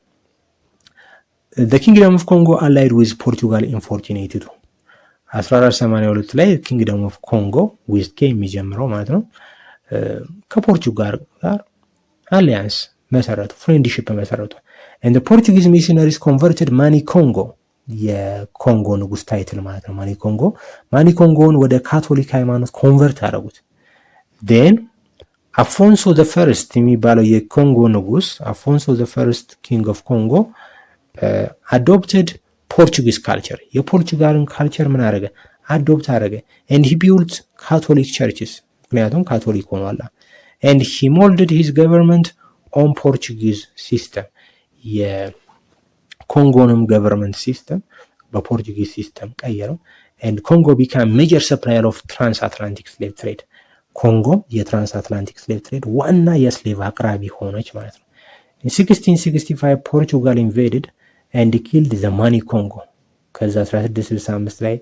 the kingdom of Congo allied with Portugal in 1482 1482 ላይ kingdom of Congo with K የሚጀምረው ማለት ነው ከፖርቹጋል ጋር አሊያንስ መሰረቱ፣ ፍሬንድሺፕ መሰረቱ። and the Portuguese missionaries converted ማኒ ኮንጎ የኮንጎ ንጉስ ታይትል ማለት ነው። ማኒ ኮንጎን ወደ ካቶሊክ ሃይማኖት ኮንቨርት አደረጉት። then አፎንሶ ዘ ፈርስት የሚባለው የኮንጎ ንጉስ አፎንሶ ዘ ፈርስት ኪንግ ኦፍ ኮንጎ አዶፕትድ ፖርቹጊዝ ካልቸር የፖርቹጋልን ካልቸር ምን አደረገ? አዶፕት አደረገ። and he built catholic churches ምክንያቱም ካቶሊክ ሆኗል። and he molded his government on Portuguese system የኮንጎንም ገቨርንመንት ሲስተም በፖርቹጊዝ ሲስተም ቀየረው። and Congo became major supplier of transatlantic slave trade ኮንጎ የትራንስአትላንቲክ ስሌቭ ትሬድ ዋና የስሌቭ አቅራቢ ሆነች ማለት ነው። in 1665 ፖርቹጋል invaded and killed the ማኒ ኮንጎ። ከዛ 1665 ላይ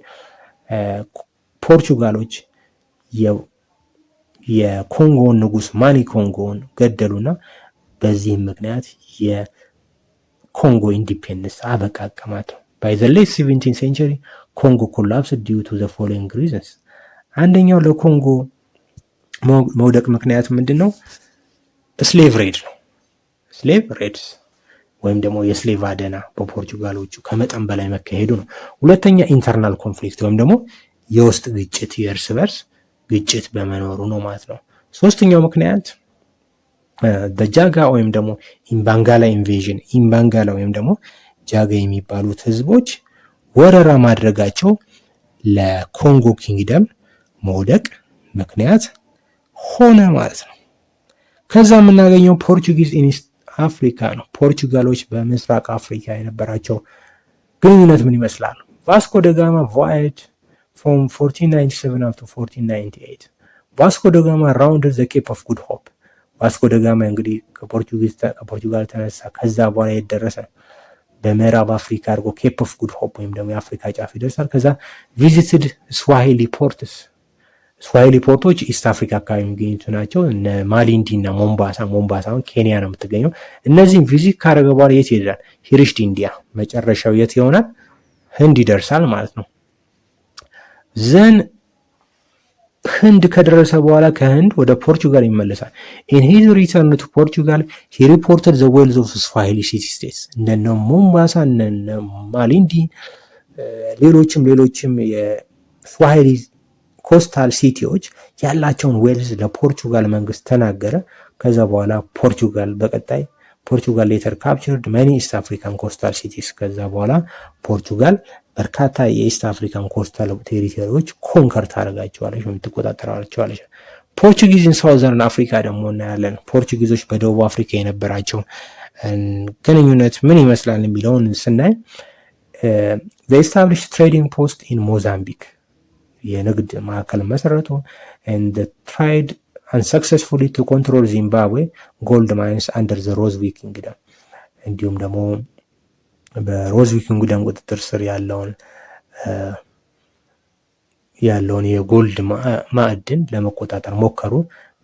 ፖርቹጋሎች የኮንጎን ንጉስ ማኒ ኮንጎን ገደሉና በዚህም ምክንያት የኮንጎ ኢንዲፔንደንስ አበቃ ማለት ነው። by the late 17th century Congo collapsed due to the following reasons። አንደኛው ለኮንጎ መውደቅ ምክንያት ምንድነው? ስሌቭ ሬድ ነው። ስሌቭ ሬድስ ወይም ደግሞ የስሌቭ አደና በፖርቹጋሎቹ ከመጠን በላይ መካሄዱ ነው። ሁለተኛ ኢንተርናል ኮንፍሊክት ወይም ደግሞ የውስጥ ግጭት የእርስ በርስ ግጭት በመኖሩ ነው ማለት ነው። ሶስተኛው ምክንያት ጃጋ ወይም ደግሞ ኢምባንጋላ ኢንቬዥን ኢምባንጋላ ወይም ደግሞ ጃጋ የሚባሉት ህዝቦች ወረራ ማድረጋቸው ለኮንጎ ኪንግደም መውደቅ ምክንያት ሆነ ማለት ነው። ከዛ የምናገኘው ፖርቹጊዝ ኢንስት አፍሪካ ነው። ፖርቹጋሎች በምስራቅ አፍሪካ የነበራቸው ግንኙነት ምን ይመስላል? ቫስኮ ደጋማ voyaged from 1497 up to 1498 ቫስኮ ደጋማ rounded the Cape of Good Hope። ቫስኮ ደጋማ እንግዲህ ከፖርቹጋል ተነሳ። ከዛ በኋላ የደረሰ በምዕራብ አፍሪካ አድርጎ ኬፕ ኦፍ ጉድ ሆፕ ወይም ደግሞ የአፍሪካ ጫፍ ይደርሳል። ከዛ ቪዚትድ ስዋሂሊ ፖርትስ። ስዋሂሊ ፖርቶች ኢስት አፍሪካ አካባቢ የሚገኙት ናቸው። እነ ማሊንዲ እና ሞምባሳውን ኬንያ ነው የምትገኘው። እነዚህም ቪዚት ካደረገ በኋላ የት ይሄዳል? ሂሪሽድ ኢንዲያ። መጨረሻው የት ይሆናል? ህንድ ይደርሳል ማለት ነው። ዘን ህንድ ከደረሰ በኋላ ከህንድ ወደ ፖርቹጋል ይመለሳል። ኢን ሂዝ ሪተርን ቱ ፖርቹጋል ሂ ሪፖርትድ ዘ ዌልዝ ኦፍ ስዋሂሊ ሲቲ ስቴትስ እንደነ ሞምባሳ እነ ማሊንዲ ሌሎችም የስዋሂሊ ኮስታል ሲቲዎች ያላቸውን ዌልዝ ለፖርቹጋል መንግስት ተናገረ። ከዛ በኋላ ፖርቹጋል ሌተር ካፕቸርድ መኒ ኢስት አፍሪካን ኮስታል ሲቲስ። ከዛ በኋላ ፖርቹጋል በርካታ የኢስት አፍሪካን ኮስታል ቴሪቶሪዎች ኮንከር ታደርጋቸዋለች ወይም ትቆጣጠራቸዋለች። ፖርቹጊዝን ሳውዘርን አፍሪካ ደግሞ እናያለን። ፖርቹጊዞች በደቡብ አፍሪካ የነበራቸው ግንኙነት ምን ይመስላል የሚለውን ስናይ ኤስታብሊሽ ትሬዲንግ ፖስት ኢን ሞዛምቢክ የንግድ ማዕከል መሰረቱ። ኤንድ ትራይድ unsuccessfully to control ዚምባብዌ ጎልድ ማይንስ አንደር ዘ ሮዝዊክ ኪንግደም እንዲሁም ደግሞ በሮዝዊክ ኪንግደም ቁጥጥር ስር ያለውን የጎልድ ማዕድን ለመቆጣጠር ሞከሩ፣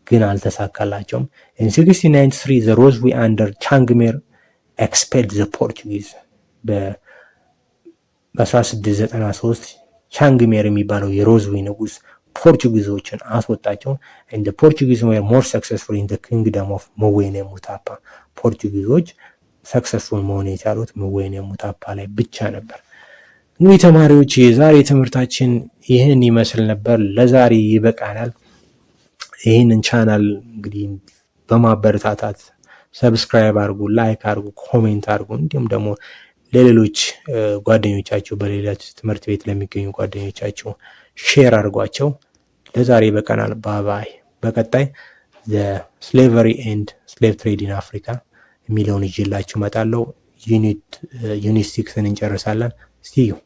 ግን አልተሳካላቸውም። in 1693 the Roswy under ቻንግሜር expelled the Portuguese በ1693 ቻንግሜር የሚባለው የሮዝዊ ንጉስ ፖርቹጊዞችን አስወጣቸው። and the Portuguese were more successful in the kingdom of ሙዌኔ ሙታፓ ፖርቹጊዞች ሰክሰስፉል መሆን የቻሉት ሙዌኔ ሙታፓ ላይ ብቻ ነበር። እንግዲህ ተማሪዎች የዛሬ ትምህርታችን ይህን ይመስል ነበር። ለዛሬ ይበቃናል። ይህንን ቻናል እንግዲህ በማበረታታት ሰብስክራይብ አድርጉ፣ ላይክ አድርጉ፣ ኮሜንት አድርጉ። እንዲሁም ደግሞ ለሌሎች ጓደኞቻችሁ በሌሎች ትምህርት ቤት ለሚገኙ ጓደኞቻችሁ ሼር አድርጓቸው። ለዛሬ ይበቃናል። ባባይ። በቀጣይ the slavery and slave trade in Africa የሚለውን ይዤላችሁ እመጣለሁ። ዩኒት 6ን እንጨርሳለን። see you